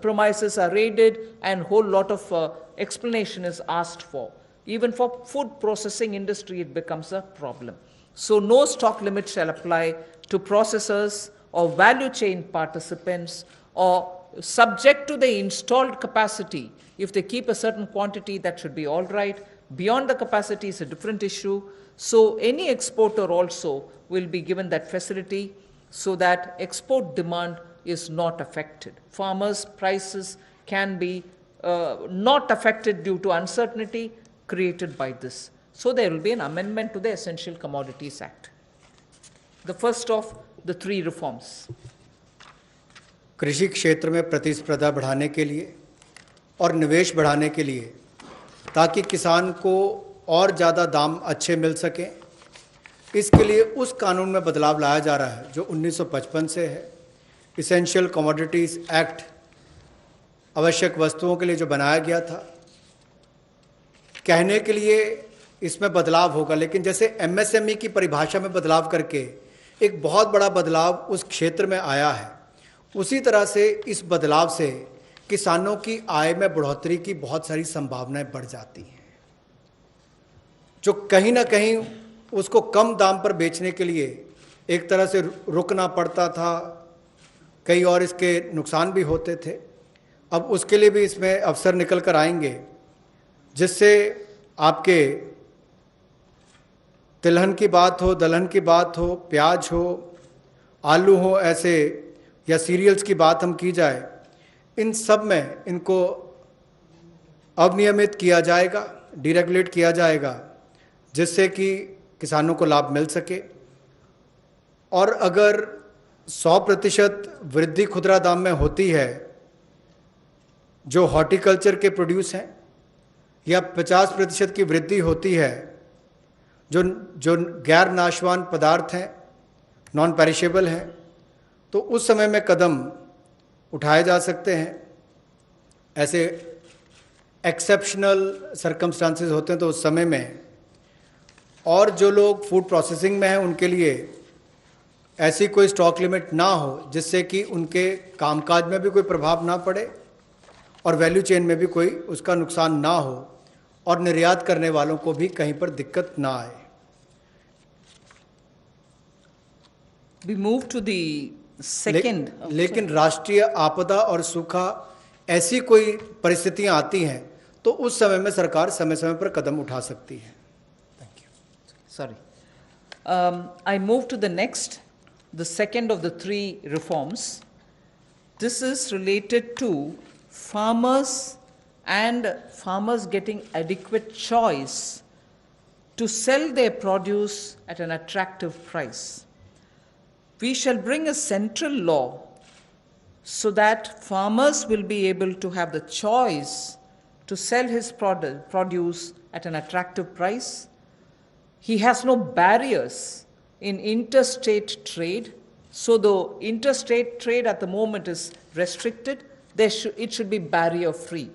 premises are raided and a whole lot of explanation is asked for. Even for food processing industry, it becomes a problem. So no stock limit shall apply to processors or value chain participants, or subject to the installed capacity. If they keep a certain quantity, that should be all right. Beyond the capacity is a different issue. So any exporter also will be given that facility so that export demand is not affected. Farmers' prices can be not affected due to uncertainty created by this. So there will be an amendment to the Essential Commodities Act. The first of the 3 reforms. कृषि क्षेत्र में प्रतिस्पर्धा बढ़ाने के लिए और निवेश बढ़ाने के लिए, ताकि किसान को और ज़्यादा दाम अच्छे मिल सकें, इसके लिए उस कानून में बदलाव लाया जा रहा है जो 1955 से है। इसेंशियल कमोडिटीज़ एक्ट आवश्यक वस्तुओं के लिए जो बनाया गया था, कहने के लिए इसमें बदलाव होगा, लेकिन जैसे एमएसएमई की परिभाषा में बदलाव करके एक बहुत बड़ा बदलाव उस क्षेत्र में आया है, उसी तरह से इस बदलाव से किसानों की आय में बढ़ोतरी की बहुत सारी संभावनाएं बढ़ जाती हैं। जो कहीं ना कहीं उसको कम दाम पर बेचने के लिए एक तरह से रुकना पड़ता था, कई और इसके नुकसान भी होते थे, अब उसके लिए भी इसमें अवसर निकल कर आएंगे, जिससे आपके तिलहन की बात हो, दलहन की बात हो, प्याज हो, आलू हो, ऐसे या सीरियल्स की बात हम की जाए, इन सब में इनको अवनियमित किया जाएगा, डीरेगुलेट किया जाएगा, जिससे कि किसानों को लाभ मिल सके। और अगर 100% वृद्धि खुदरा दाम में होती है जो हॉर्टिकल्चर के प्रोड्यूस हैं, या 50% की वृद्धि होती है जो गैर नाशवान पदार्थ हैं, नॉन पेरिशेबल हैं, तो उस समय में कदम उठाए जा सकते हैं। ऐसे एक्सेप्शनल सर्कमस्टांसेस होते हैं तो उस समय में, और जो लोग फूड प्रोसेसिंग में हैं उनके लिए ऐसी कोई स्टॉक लिमिट ना हो जिससे कि उनके कामकाज में भी कोई प्रभाव ना पड़े और वैल्यू चेन में भी कोई उसका नुकसान ना हो, और निर्यात करने वालों को भी कहीं पर दिक्कत ना आए। We move to the second. लेकिन राष्ट्रीय आपदा और सूखा ऐसी कोई परिस्थितियां आती हैं तो उस समय में सरकार समय समय पर कदम उठा सकती है। Sorry. I move to the next, the second of the three reforms. This is related to farmers and farmers getting adequate choice to sell their produce at an attractive price. We shall bring a central law so that farmers will be able to have the choice to sell his produce at an attractive price. He has no barriers in interstate trade. So the interstate trade at the moment is restricted. It should be barrier-free.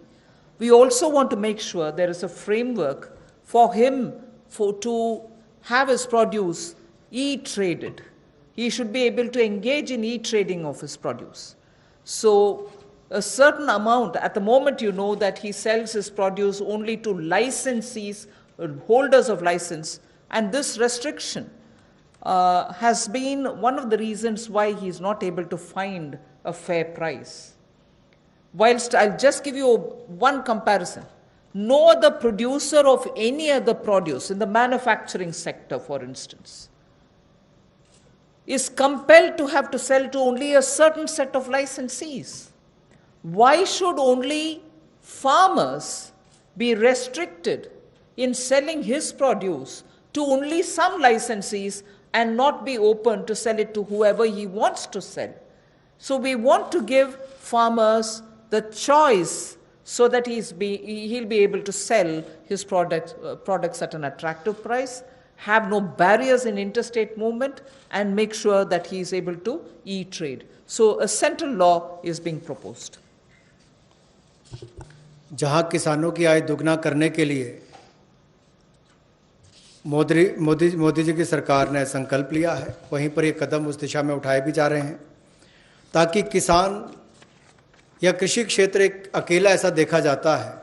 We also want to make sure there is a framework for him to have his produce e-traded. He should be able to engage in e-trading of his produce. So a certain amount, at the moment you know that he sells his produce only to licensees, holders of license, and this restriction has been one of the reasons why he is not able to find a fair price. Whilst I'll just give you one comparison. No other producer of any other produce in the manufacturing sector, for instance, is compelled to have to sell to only a certain set of licensees. Why should only farmers be restricted in selling his produce to only some licensees and not be open to sell it to whoever he wants to sell? So we want to give farmers the choice so that he'll be able to sell his products at an attractive price, have no barriers in interstate movement, and make sure that he is able to e-trade. So a central law is being proposed. जहां किसानों की आय दुगना करने के लिए मोदी जी की सरकार ने संकल्प लिया है, वहीं पर ये कदम उस दिशा में उठाए भी जा रहे हैं ताकि किसान या कृषि क्षेत्र एक अकेला ऐसा देखा जाता है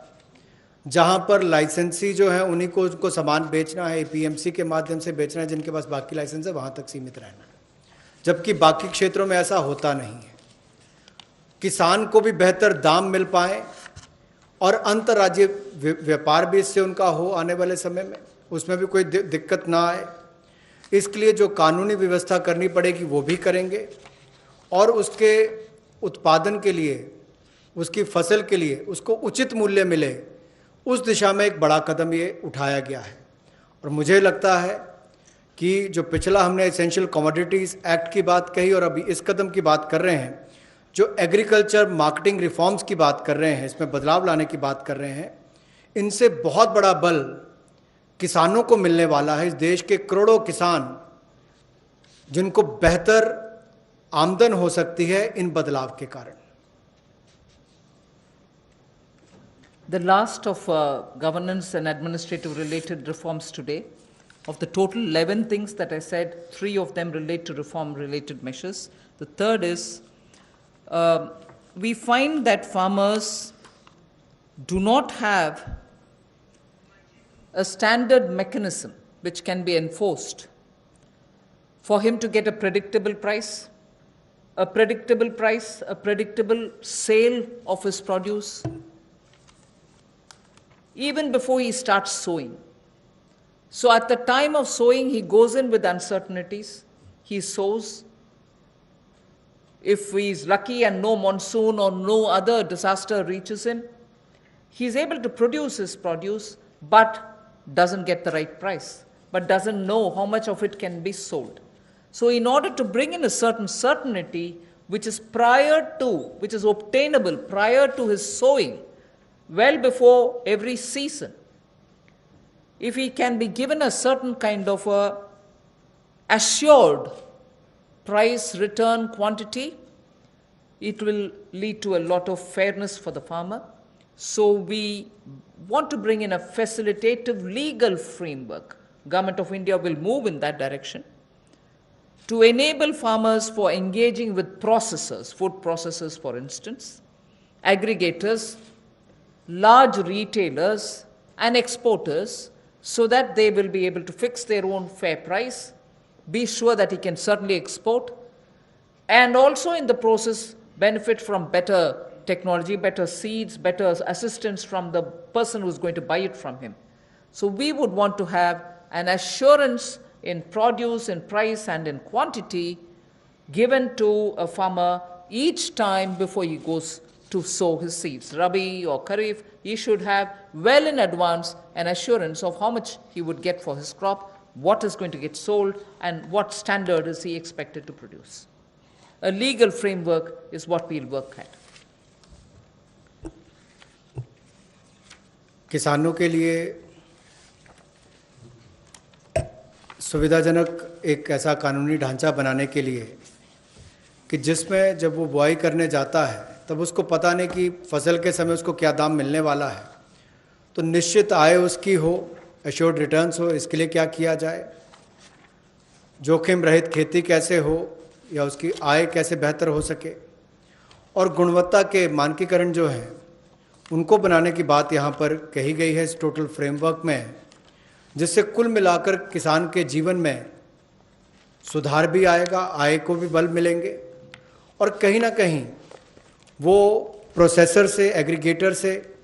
जहां पर लाइसेंसी जो है उन्हीं को उनको सामान बेचना है, एपीएमसी के माध्यम से बेचना है, जिनके पास बाकी लाइसेंस है वहां तक सीमित रहना है, जबकि बाकी क्षेत्रों में ऐसा होता नहीं है। किसान को भी बेहतर दाम मिल पाए और अंतर्राज्यीय व्यापार भी इससे उनका हो आने वाले समय में, उसमें भी कोई दिक्कत ना आए, इसके लिए जो कानूनी व्यवस्था करनी पड़ेगी वो भी करेंगे, और उसके उत्पादन के लिए, उसकी फसल के लिए उसको उचित मूल्य मिले, उस दिशा में एक बड़ा कदम ये उठाया गया है। और मुझे लगता है कि जो पिछला हमने एसेंशियल कमोडिटीज़ एक्ट की बात कही और अभी इस कदम की बात कर रहे हैं, जो एग्रीकल्चर मार्केटिंग रिफॉर्म्स की बात कर रहे हैं, इसमें बदलाव लाने की बात कर रहे हैं, इनसे बहुत बड़ा बल किसानों को मिलने वाला है। इस देश के करोड़ों किसान जिनको बेहतर आमदन हो सकती है इन बदलाव के कारण। the last of governance and administrative related reforms today. Of the total 11 things that I said, 3 of them relate to reform related measures. The third is we find that farmers do not have a standard mechanism which can be enforced for him to get a predictable price, a predictable sale of his produce, even before he starts sowing. So at the time of sowing, he goes in with uncertainties. He sows. If he's lucky and no monsoon or no other disaster reaches him, he's able to produce his produce, but doesn't get the right price, but doesn't know how much of it can be sold. So in order to bring in a certain certainty, which is obtainable prior to his sowing, well before every season, if he can be given a certain kind of a assured price return quantity, it will lead to a lot of fairness for the farmer. So we want to bring in a facilitative legal framework. Government of India will move in that direction to enable farmers for engaging with processors, food processors for instance, aggregators, large retailers and exporters, so that they will be able to fix their own fair price, be sure that he can certainly export, and also in the process benefit from better technology, better seeds, better assistance from the person who's going to buy it from him. So we would want to have an assurance in produce, in price, and in quantity given to a farmer each time before he goes to sow his seeds. Rabi or Kharif, he should have well in advance an assurance of how much he would get for his crop, what is going to get sold, and what standard is he expected to produce. A legal framework is what we'll work at. किसानों के लिए सुविधाजनक एक ऐसा कानूनी ढांचा बनाने के लिए कि जिसमें जब वो बुआई करने जाता है तब उसको पता नहीं कि फसल के समय उसको क्या दाम मिलने वाला है, तो निश्चित आय उसकी हो, एश्योर्ड रिटर्न्स हो, इसके लिए क्या किया जाए, जोखिम रहित खेती कैसे हो या उसकी आय कैसे बेहतर हो सके, और गुणवत्ता के मानकीकरण जो हैं उनको बनाने की बात यहाँ पर कही गई है इस टोटल फ्रेमवर्क में, जिससे कुल मिलाकर किसान के जीवन में सुधार भी आएगा, आय को भी बल मिलेंगे, और कहीं ना कहीं वो प्रोसेसर से, एग्रीगेटर से,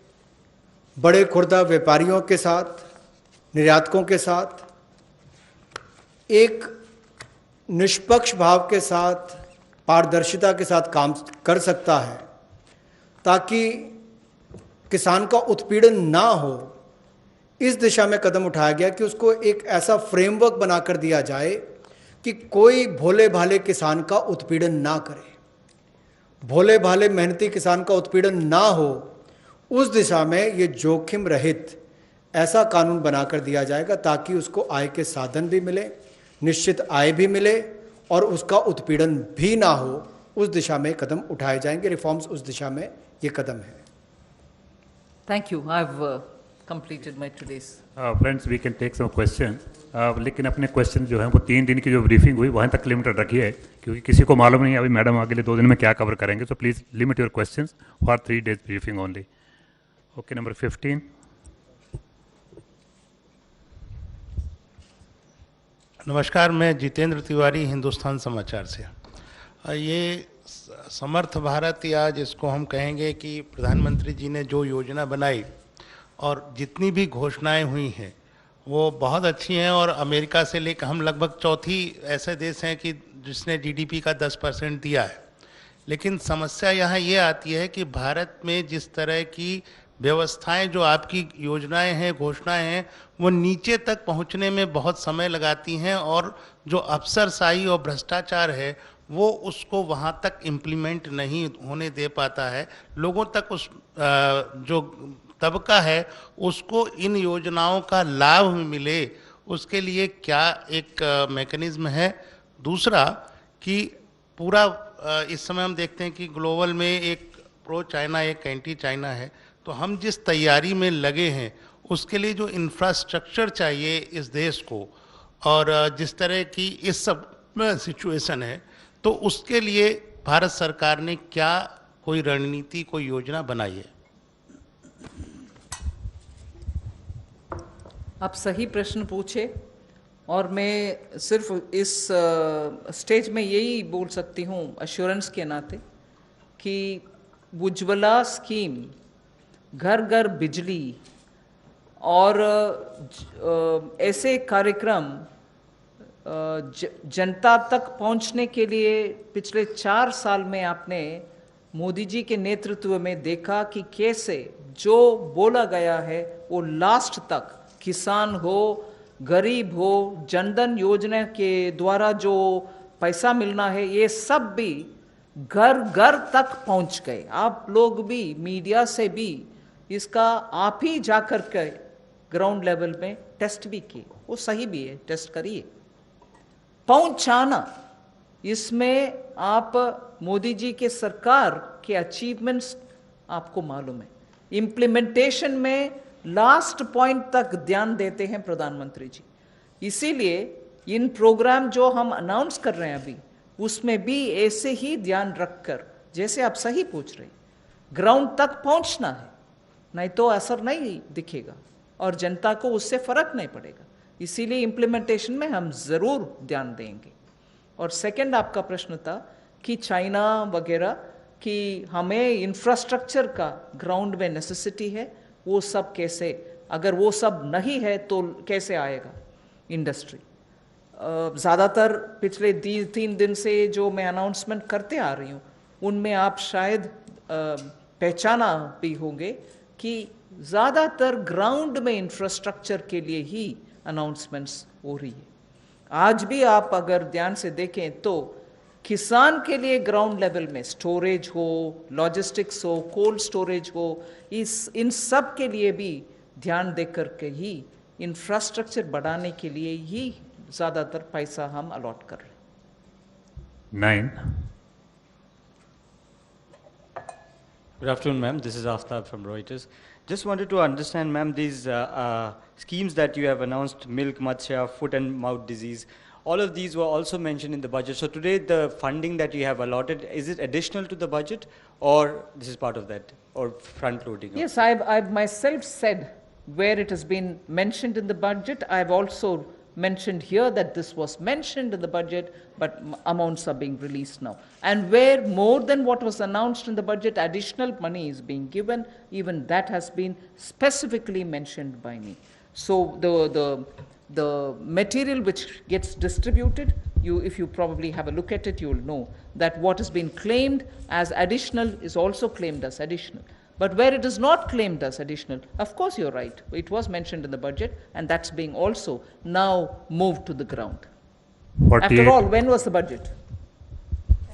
बड़े खुर्दा व्यापारियों के साथ, निर्यातकों के साथ एक निष्पक्ष भाव के साथ, पारदर्शिता के साथ काम कर सकता है, ताकि किसान का उत्पीड़न ना हो। इस दिशा में कदम उठाया गया कि उसको एक ऐसा फ्रेमवर्क बनाकर दिया जाए कि कोई भोले भाले किसान का उत्पीड़न ना करे, भोले भाले मेहनती किसान का उत्पीड़न ना हो। उस दिशा में ये जोखिम रहित ऐसा कानून बनाकर दिया जाएगा ताकि उसको आय के साधन भी मिले, निश्चित आय भी मिले, और उसका उत्पीड़न भी ना हो। उस दिशा में कदम उठाए जाएंगे, रिफॉर्म्स उस दिशा में ये कदम है। Thank you. I've completed my today's. Friends, we can take some questions. लेकिन अपने क्वेश्चन जो हैं वो 3 दिन की जो ब्रीफिंग हुई वहाँ तक लिमिटेड रखिए, क्योंकि किसी को मालूम नहीं अभी मैडम अगले 2 दिन में क्या कवर करेंगे. So please limit your questions for 3 days briefing only. Okay, number 15. नमस्कार, मैं जितेंद्र तिवारी, हिंदुस्तान समाचार से. ये समर्थ भारत, या जिसको हम कहेंगे कि प्रधानमंत्री जी ने जो योजना बनाई और जितनी भी घोषणाएं हुई हैं वो बहुत अच्छी हैं, और अमेरिका से लेकर हम लगभग चौथी ऐसे देश हैं कि जिसने जीडीपी का 10% दिया है. लेकिन समस्या यहाँ ये आती है कि भारत में जिस तरह की व्यवस्थाएं, जो आपकी योजनाएं हैं, घोषणाएं हैं, वो नीचे तक पहुंचने में बहुत समय लगाती हैं, और जो अफसरशाही और भ्रष्टाचार है वो उसको वहाँ तक इम्प्लीमेंट नहीं होने दे पाता है. लोगों तक उस जो तबका है उसको इन योजनाओं का लाभ मिले, उसके लिए क्या एक मैकेनिज्म है. दूसरा कि पूरा इस समय हम देखते हैं कि ग्लोबल में एक प्रो चाइना, एक एंटी चाइना है. तो हम जिस तैयारी में लगे हैं उसके लिए जो इंफ्रास्ट्रक्चर चाहिए इस देश को, और जिस तरह की इस सब सिचुएशन है, तो उसके लिए भारत सरकार ने क्या कोई रणनीति, कोई योजना बनाई है? आप सही प्रश्न पूछे, और मैं सिर्फ इस स्टेज में यही बोल सकती हूँ अश्योरेंस के नाते कि उज्ज्वला स्कीम, घर घर बिजली और ऐसे कार्यक्रम जनता तक पहुंचने के लिए पिछले 4 साल में आपने मोदी जी के नेतृत्व में देखा कि कैसे जो बोला गया है वो लास्ट तक, किसान हो, गरीब हो, जनधन योजना के द्वारा जो पैसा मिलना है, ये सब भी घर घर तक पहुंच गए। आप लोग भी, मीडिया से भी इसका आप ही जाकर के ग्राउंड लेवल में टेस्ट भी किए, वो सही भी है, टेस्ट करिए। पहुंचाना, इसमें आप मोदी जी के सरकार के अचीवमेंट्स आपको मालूम है। इम्प्लीमेंटेशन में लास्ट पॉइंट तक ध्यान देते हैं प्रधानमंत्री जी। इसीलिए इन प्रोग्राम जो हम अनाउंस कर रहे हैं अभी, उसमें भी ऐसे ही ध्यान रखकर, जैसे आप सही पूछ रहे, ग्राउंड तक पहुंचना है, नहीं तो असर नहीं दिखेगा और जनता को उससे फर्क नहीं पड़ेगा। इसीलिए इम्प्लीमेंटेशन में हम जरूर ध्यान देंगे। और सेकंड आपका प्रश्न था कि चाइना वगैरह कि हमें इंफ्रास्ट्रक्चर का ग्राउंड में नेसेसिटी है, वो सब कैसे, अगर वो सब नहीं है तो कैसे आएगा इंडस्ट्री। ज़्यादातर पिछले 3 दिन से जो मैं अनाउंसमेंट करते आ रही हूँ, उनमें आप शायद पहचाना भी होंगे कि ज़्यादातर ग्राउंड में इंफ्रास्ट्रक्चर के लिए ही अनाउंसमेंट्स हो रही है। आज भी आप अगर ध्यान से देखें तो किसान के लिए ग्राउंड लेवल में स्टोरेज हो, लॉजिस्टिक्स हो, कोल्ड स्टोरेज हो, इन सब के लिए भी ध्यान देकर के ही इंफ्रास्ट्रक्चर बढ़ाने के लिए ही ज़्यादातर पैसा हम अलॉट कर रहे हैं। 9. Good afternoon, ma'am. This is Aftab from Reuters. Just wanted to understand, ma'am, these schemes that you have announced, milk, matsya, foot and mouth disease, all of these were also mentioned in the budget. So today, the funding that you have allotted, is it additional to the budget, or this is part of that, or front loading? Yes, I've myself said where it has been mentioned in the budget. I've also mentioned here that this was mentioned in the budget, but amounts are being released now. And where more than what was announced in the budget, additional money is being given, even that has been specifically mentioned by me. So the material which gets distributed, if you probably have a look at it, you will know that what has been claimed as additional is also claimed as additional. But where it is not claimed as additional, of course you're right, it was mentioned in the budget, and that's being also now moved to the ground. 48. After all, when was the budget?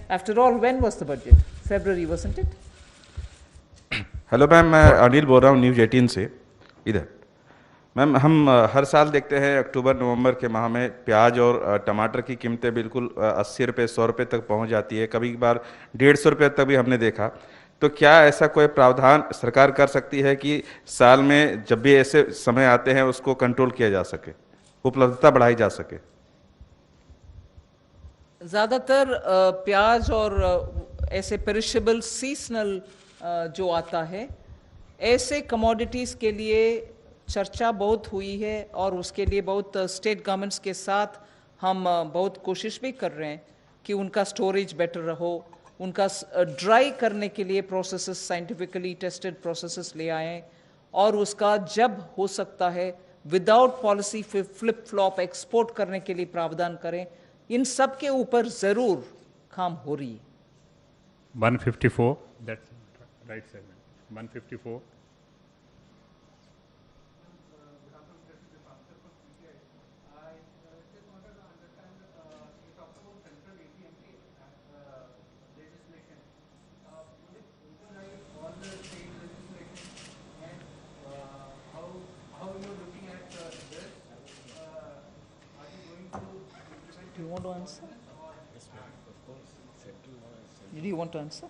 After all, when was the budget? February, wasn't it? Hello ma'am, मैं अनिल बोल रहा हूँ news 18 से इधर। Ma'am, हम हर साल देखते हैं अक्टूबर नवंबर के माह में प्याज और टमाटर की कीमतें बिल्कुल 80 रुपये 100 रुपये तक पहुँच जाती है, कभी बार 150 रुपये तक भी हमने देखा। तो क्या ऐसा कोई प्रावधान सरकार कर सकती है कि साल में जब भी ऐसे समय आते हैं उसको कंट्रोल किया जा सके, उपलब्धता बढ़ाई जा सके? ज़्यादातर प्याज और ऐसे पेरिशेबल सीजनल जो आता है, ऐसे कमोडिटीज़ के लिए चर्चा बहुत हुई है, और उसके लिए बहुत स्टेट गवर्नमेंट्स के साथ हम बहुत कोशिश भी कर रहे हैं कि उनका स्टोरेज बेटर रहो, उनका ड्राई करने के लिए प्रोसेसेस, साइंटिफिकली टेस्टेड प्रोसेसेस ले आएँ, और उसका जब हो सकता है without policy flip flop export करने के लिए प्रावधान करें। इन सब के ऊपर ज़रूर काम हो रही है। 154, that's right segment. 154. Do you want to answer? Did you want to answer?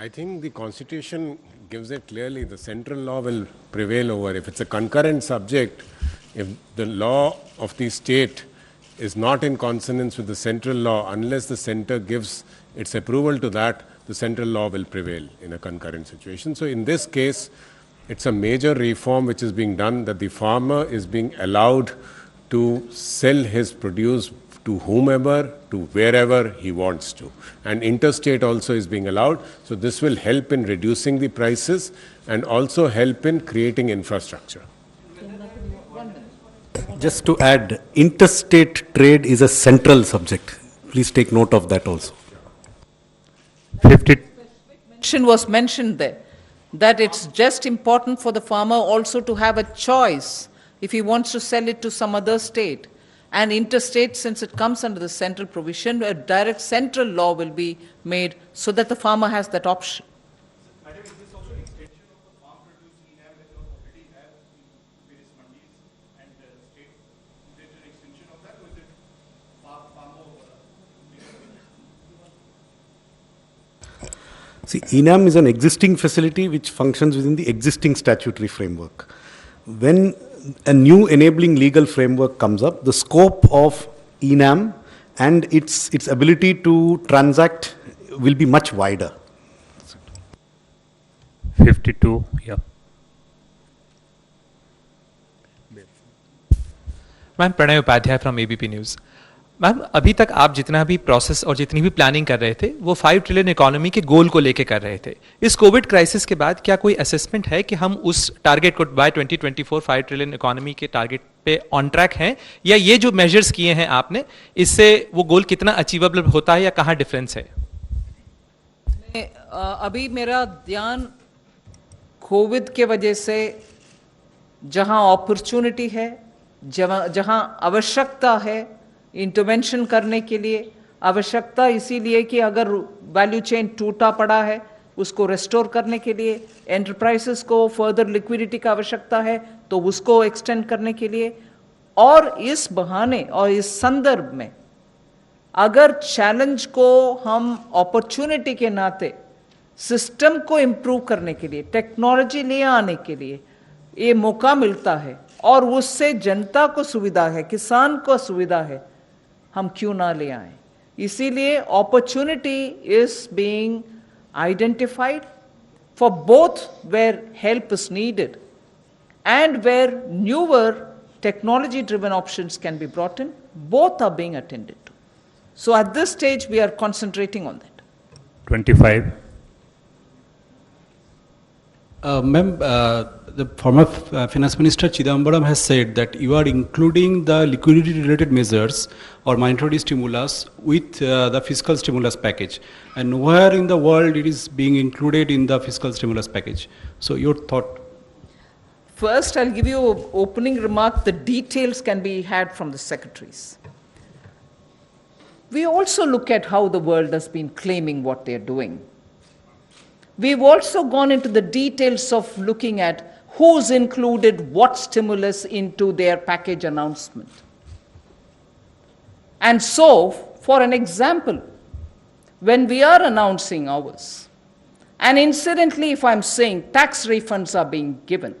I think the Constitution gives it clearly. The central law will prevail over. If it's a concurrent subject, if the law of the state is not in consonance with the central law, unless the center gives its approval to that, the central law will prevail in a concurrent situation. So in this case, it's a major reform which is being done, that the farmer is being allowed to sell his produce to whomever, to wherever he wants to. And interstate also is being allowed. So this will help in reducing the prices and also help in creating infrastructure. Just to add, interstate trade is a central subject. Please take note of that also. 50. Was mentioned there, that it's just important for the farmer also to have a choice if he wants to sell it to some other state. And interstate, since it comes under the central provision, a direct central law will be made so that the farmer has that option. See, ENAM is an existing facility which functions within the existing statutory framework. When a new enabling legal framework comes up, the scope of ENAM and its ability to transact will be much wider. 52, yeah. Ma'am Pranay Upadhyay from ABP News. Ma'am अभी तक आप जितना भी process और जितनी भी planning कर रहे थे वो 5 ट्रिलियन इकोनॉमी के गोल को लेके कर रहे थे। इस कोविड क्राइसिस के बाद क्या कोई असेसमेंट है कि हम उस टारगेट को बाय 2024 5 ट्रिलियन इकोनॉमी के टारगेट पे ऑन ट्रैक हैं, या ये जो मेजर्स किए हैं आपने इससे वो गोल कितना अचीवेबल होता है या कहाँ डिफरेंस है? अभी मेरा ध्यान कोविड के वजह से जहां अपॉर्चुनिटी है, जहां आवश्यकता है इंटरवेंशन करने के लिए, आवश्यकता इसीलिए कि अगर वैल्यू चेन टूटा पड़ा है उसको रेस्टोर करने के लिए, एंटरप्राइजेस को फर्दर लिक्विडिटी का आवश्यकता है तो उसको एक्सटेंड करने के लिए, और इस बहाने और इस संदर्भ में अगर चैलेंज को हम अपॉर्चुनिटी के नाते सिस्टम को इम्प्रूव करने के लिए, टेक्नोलॉजी ले आने के लिए ये मौका मिलता है और उससे जनता को सुविधा है, किसान को सुविधा है, हम क्यों ना ले आए। इसीलिए opportunity is being identified for both where help is needed and where newer technology driven options can be brought in, both are being attended to. So at this stage we are concentrating on that. 25. Ma'am, the former Finance Minister Chidambaram has said that you are including the liquidity related measures or monetary stimulus with the fiscal stimulus package, and nowhere in the world it is being included in the fiscal stimulus package. So your thought? First, I'll give you an opening remark. The details can be had from the secretaries. We also look at how the world has been claiming what they're doing. We've also gone into the details of looking at who's included what stimulus into their package announcement. And so, for an example, when we are announcing ours, and incidentally, if I'm saying tax refunds are being given,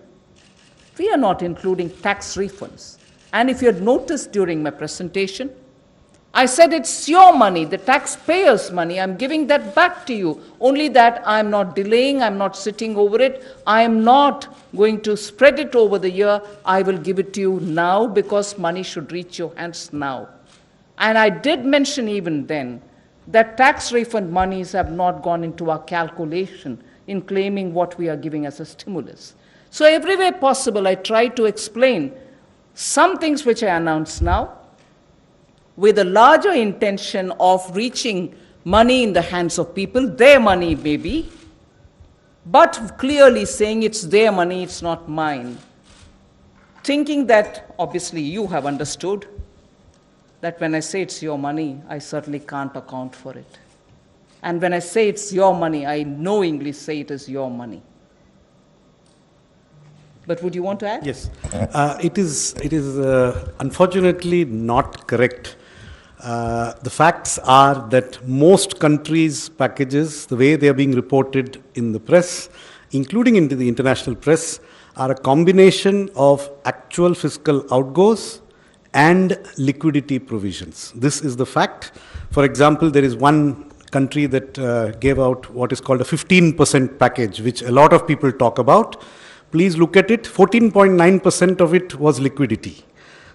we are not including tax refunds. And if you had noticed during my presentation, I said it's your money, the taxpayers' money. I'm giving that back to you. Only that I'm not delaying, I'm not sitting over it. I am not going to spread it over the year. I will give it to you now because money should reach your hands now. And I did mention even then that tax refund monies have not gone into our calculation in claiming what we are giving as a stimulus. So every way possible, I try to explain some things which I announce now with a larger intention of reaching money in the hands of people, their money maybe, but clearly saying it's their money, it's not mine. Thinking that, obviously you have understood, that when I say it's your money, I certainly can't account for it. And when I say it's your money, I knowingly say it is your money. But would you want to add? Yes. It is unfortunately not correct The facts are that most countries' packages, the way they are being reported in the press, including into the international press, are a combination of actual fiscal outgoes and liquidity provisions. This is the fact. For example, there is one country that gave out what is called a 15% package, which a lot of people talk about. Please look at it. 14.9% of it was liquidity.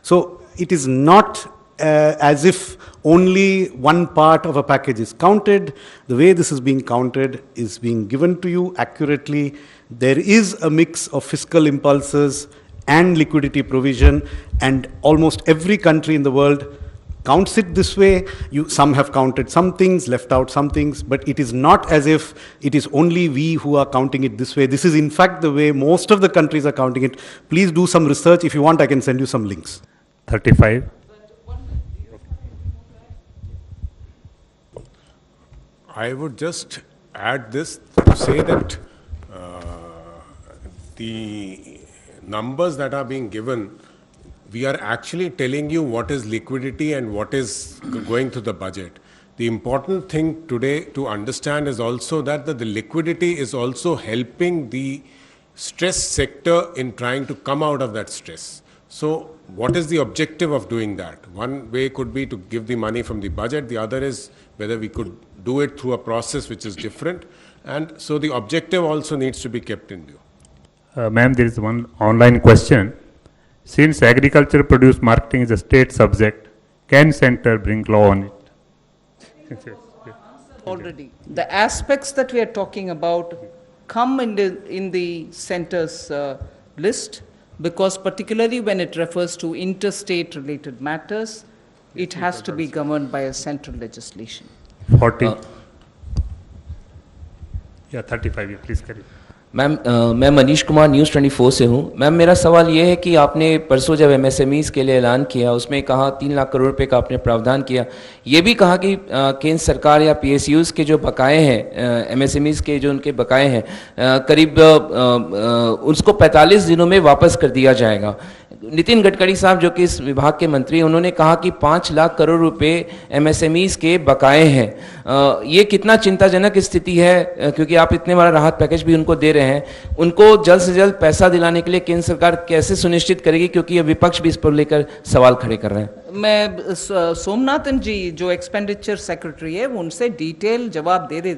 So it is not as if only one part of a package is counted. The way this is being counted is being given to you accurately. There is a mix of fiscal impulses and liquidity provision, and almost every country in the world counts it this way. Some have counted some things, left out some things, but it is not as if it is only we who are counting it this way. This is in fact the way most of the countries are counting it. Please do some research. If you want, I can send you some links. 35. I would just add this to say that the numbers that are being given, we are actually telling you what is liquidity and what is going to the budget. The important thing today to understand is also that the liquidity is also helping the stress sector in trying to come out of that stress. So what is the objective of doing that? One way could be to give the money from the budget. The other is whether we could do it through a process which is different. And so the objective also needs to be kept in view. Ma'am, there is one online question. Since agriculture produce marketing is a state subject, can center bring law on it? Already. The aspects that we are talking about come in the center's list, because particularly when it refers to interstate related matters, it has to be governed by a central legislation. 40. Yeah, 35. Yeah, please carry. Ma'am मैं Manish Kumar news 24 से हूँ। Ma'am मेरा सवाल ये है कि आपने परसों जब एमएसएमईज़ के लिए ऐलान किया, उसमें कहा 3 लाख करोड़ रुपए का आपने प्रावधान किया। ये भी कहा कि केंद्र सरकार या पीएसयूज़ के जो बकाए हैं, एमएसएमईज़ के जो उनके बकाए हैं, करीब उसको 45 दिनों में वापस कर दिया जाएगा। नितिन गडकरी साहब जो कि इस विभाग के मंत्री हैं, उन्होंने कहा कि 5 लाख करोड़ रुपए एमएसएमईज़ के बकाए हैं। ये कितना चिंताजनक स्थिति है, क्योंकि आप इतने बड़ा राहत पैकेज भी उनको दे रहे हैं। उनको जल्द से जल्द पैसा दिलाने के लिए केंद्र सरकार कैसे सुनिश्चित करेगी, क्योंकि ये विपक्ष भी इस पर लेकर सवाल खड़े कर रहे हैं। मैं सोमनाथन जी जो एक्सपेंडिचर सेक्रेटरी है, उनसे डिटेल जवाब देने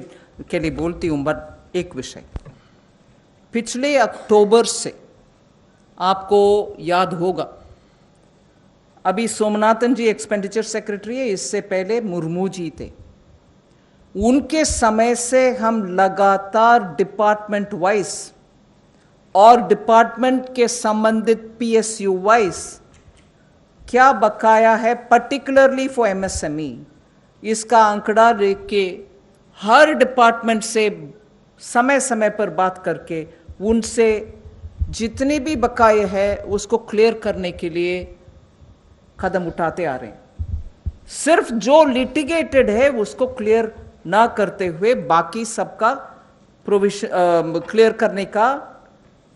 के लिए बोलती हूँ। बट एक विषय, पिछले अक्टूबर से आपको याद होगा, अभी सोमनाथन जी एक्सपेंडिचर सेक्रेटरी है, इससे पहले मुर्मू जी थे। उनके समय से हम लगातार डिपार्टमेंट वाइज और डिपार्टमेंट के संबंधित पीएसयू वाइज क्या बकाया है, पर्टिकुलरली फॉर एमएसएमई, इसका आंकड़ा लेके के हर डिपार्टमेंट से समय समय पर बात करके उनसे जितने भी बकाये हैं उसको क्लियर करने के लिए कदम उठाते आ रहे हैं। सिर्फ जो लिटिगेटेड है उसको क्लियर ना करते हुए बाकी सबका प्रोविजन क्लियर करने का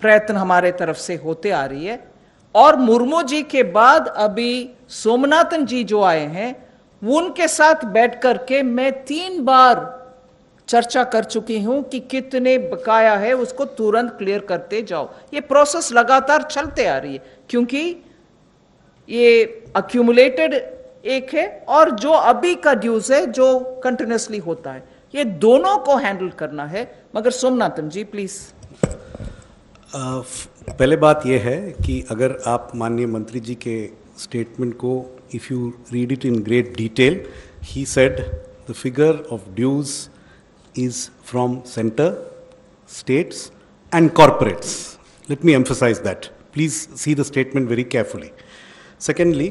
प्रयत्न हमारे तरफ से होते आ रही है। और मुर्मू जी के बाद अभी सोमनाथन जी जो आए हैं, उनके साथ बैठ करके मैं 3 बार चर्चा कर चुकी हूं कि कितने बकाया है उसको तुरंत क्लियर करते जाओ। ये प्रोसेस लगातार चलते आ रही है, क्योंकि ये अक्यूमुलेटेड एक है और जो अभी का ड्यूज है जो कंटिन्यूसली होता है, ये दोनों को हैंडल करना है। मगर सोमनाथन जी प्लीज। पहले बात यह है कि अगर आप माननीय मंत्री जी के स्टेटमेंट को if you read it in great detail, he said the figure of dues is from center, states and corporates. Let me emphasize that. Please see the statement very carefully. Secondly,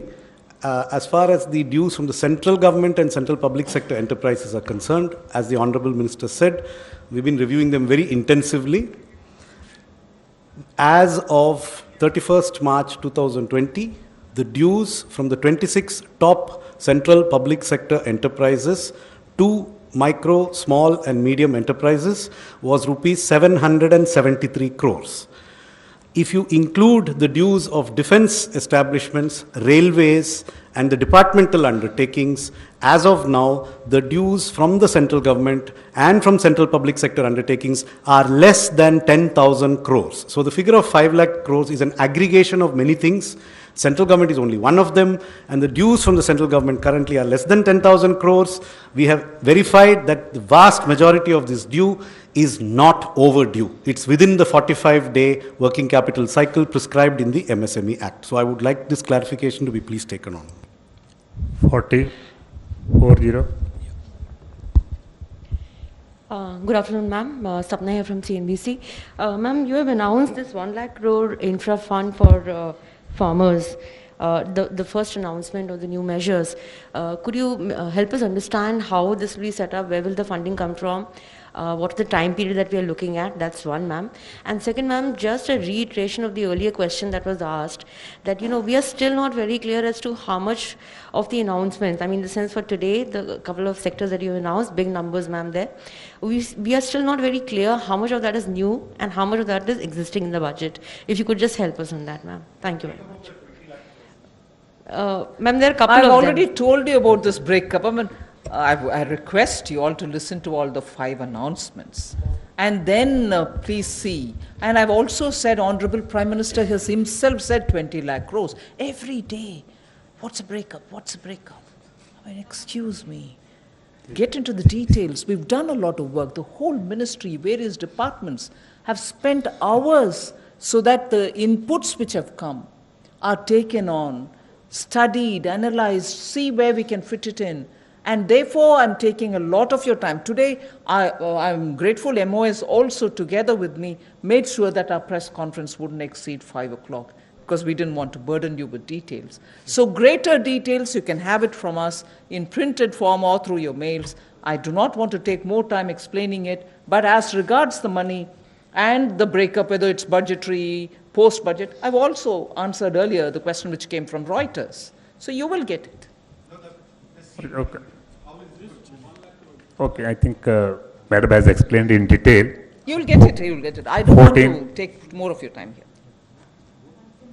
as far as the dues from the central government and central public sector enterprises are concerned, as the Honorable Minister said, we've been reviewing them very intensively. As of 31st March 2020, the dues from the 26 top central public sector enterprises to micro, small and medium enterprises was rupees 773 crores. If you include the dues of defense establishments, railways, and the departmental undertakings, as of now, the dues from the central government and from central public sector undertakings are less than 10,000 crores. So the figure of 5 lakh crores is an aggregation of many things. Central government is only one of them, and the dues from the central government currently are less than 10,000 crores. We have verified that the vast majority of this due is not overdue. It's within the 45-day working capital cycle prescribed in the MSME Act. So I would like this clarification to be please taken on. 40. Good afternoon, ma'am. Sapna here from CNBC. Ma'am, you have announced this 1 lakh crore infra fund for farmers, the first announcement of the new measures. Could you help us understand how this will be set up? Where will the funding come from? What's the time period that we are looking at? That's one, ma'am. And second, ma'am, just a reiteration of the earlier question that was asked, that, we are still not very clear as to how much of the announcements, I mean, in the sense for today, the couple of sectors that you announced, big numbers, ma'am, there. We are still not very clear how much of that is new and how much of that is existing in the budget. If you could just help us on that, ma'am. Thank you very much. Ma'am, there are a couple I've of already them. told you about this breakup. I mean, I request you all to listen to all the 5 announcements and then please see. And I've also said, Honorable Prime Minister has himself said 20 lakh crores every day. What's a breakup? What's a breakup? I mean, excuse me. Get into the details. We've done a lot of work. The whole ministry, various departments have spent hours so that the inputs which have come are taken on, studied, analyzed, see where we can fit it in. And therefore, I'm taking a lot of your time. Today, I'm grateful MOS also together with me made sure that our press conference wouldn't exceed 5 o'clock because we didn't want to burden you with details. So greater details, you can have it from us in printed form or through your mails. I do not want to take more time explaining it, but as regards the money and the breakup, whether it's budgetary, post-budget, I've also answered earlier the question which came from Reuters. So you will get it. Okay. Okay, I think Madam has explained in detail. You'll get it, you'll get it. I don't want 14. to take more of your time here.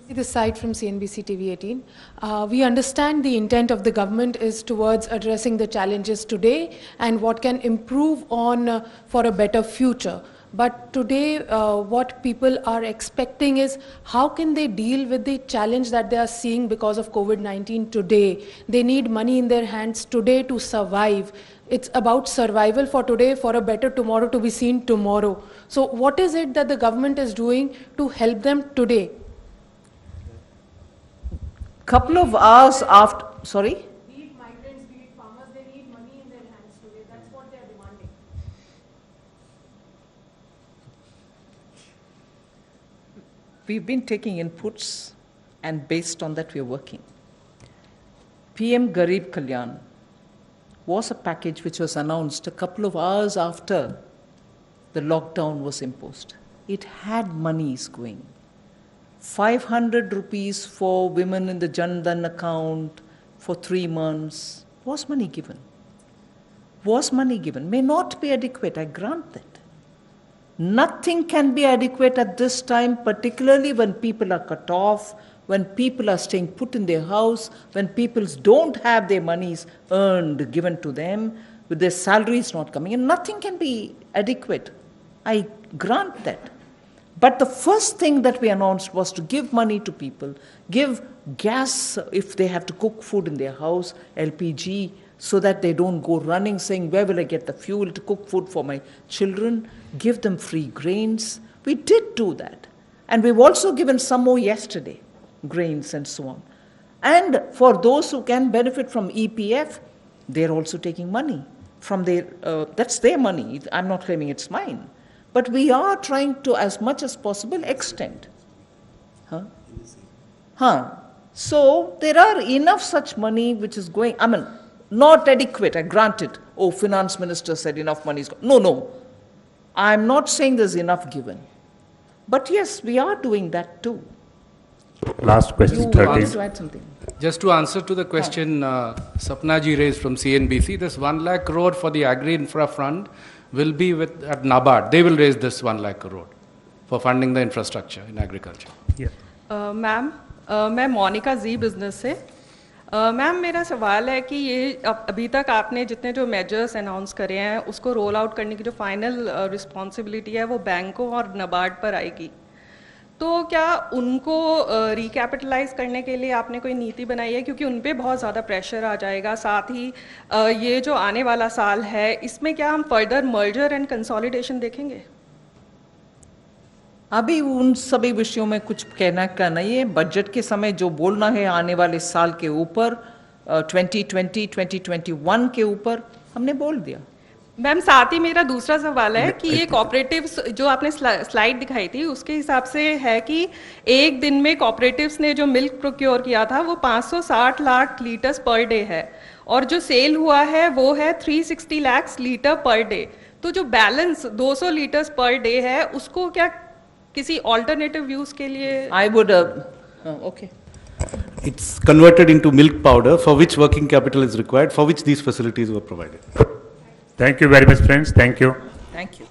This side from CNBC TV 18. We understand the intent of the government is towards addressing the challenges today and what can improve on for a better future. But today, what people are expecting is how can they deal with the challenge that they are seeing because of COVID-19 today. They need money in their hands today to survive. It's about survival for today, for a better tomorrow to be seen tomorrow. So what is it that the government is doing to help them today? Couple of hours after, sorry? Be it migrants, be it farmers, they need money in their hands today. That's what they are demanding. We've been taking inputs and based on that we're working. PM Garib Kalyan was a package which was announced a couple of hours after the lockdown was imposed. It had monies going. 500 rupees for women in the Jan Dhan account for 3 months. Was money given? Was money given? May not be adequate, I grant that. Nothing can be adequate at this time, particularly when people are cut off, when people are staying put in their house, when people don't have their monies earned, given to them, with their salaries not coming in. Nothing can be adequate. I grant that. But the first thing that we announced was to give money to people, give gas if they have to cook food in their house, LPG, so that they don't go running saying, where will I get the fuel to cook food for my children? Give them free grains. We did do that. And we've also given some more yesterday, grains and so on. And for those who can benefit from EPF, they're also taking money from their, that's their money. I'm not claiming it's mine. But we are trying to, as much as possible, extend. So there are enough such money which is going, I mean, not adequate, I grant it. Oh, finance minister said enough money is gone. No. I'm not saying there's enough given. But yes, we are doing that too. Last question, You 13. wanted to add something? Just to answer to the question Sapna ji raised from CNBC, this 1 lakh crore for the Agri Infra Fund will be at NABARD. They will raise this 1 lakh crore. for funding the infrastructure in agriculture. Ma'am मैं मोनिका जी business से ma'am मेरा सवाल है कि ये अभी तक आपने जितने जो मेजर्स अनाउंस करे हैं उसको रोल आउट करने की जो फाइनल रिस्पॉन्सिबिलिटी है वो बैंकों और नाबार्ड पर आएगी, तो क्या उनको रिकैपिटलाइज करने के लिए आपने कोई नीति बनाई है, क्योंकि उन पे बहुत ज़्यादा प्रेशर आ जाएगा। साथ ही ये जो आने वाला साल है इसमें क्या हम फर्दर मर्जर एंड कंसोलिडेशन देखेंगे? अभी उन सभी विषयों में कुछ कहना का नहीं है। बजट के समय जो बोलना है आने वाले साल के ऊपर 2020-2021 के ऊपर हमने बोल दिया। मैम साथ ही मेरा दूसरा सवाल है कि ये कॉपरेटिव्स जो आपने स्लाइड दिखाई थी उसके हिसाब से है कि एक दिन में कॉपरेटिव्स ने जो मिल्क प्रोक्योर किया था वो 560 लाख लीटर्स पर डे है और जो सेल हुआ है वो है 360 लाख लीटर पर डे। तो जो बैलेंस 200 लीटर्स पर डे है उसको क्या किसी ऑल्टरनेटिव यूज के लिए? I would okay It's converted into milk powder for which working capital is required, for which these facilities were provided. Thank you very much, friends. Thank you. Thank you.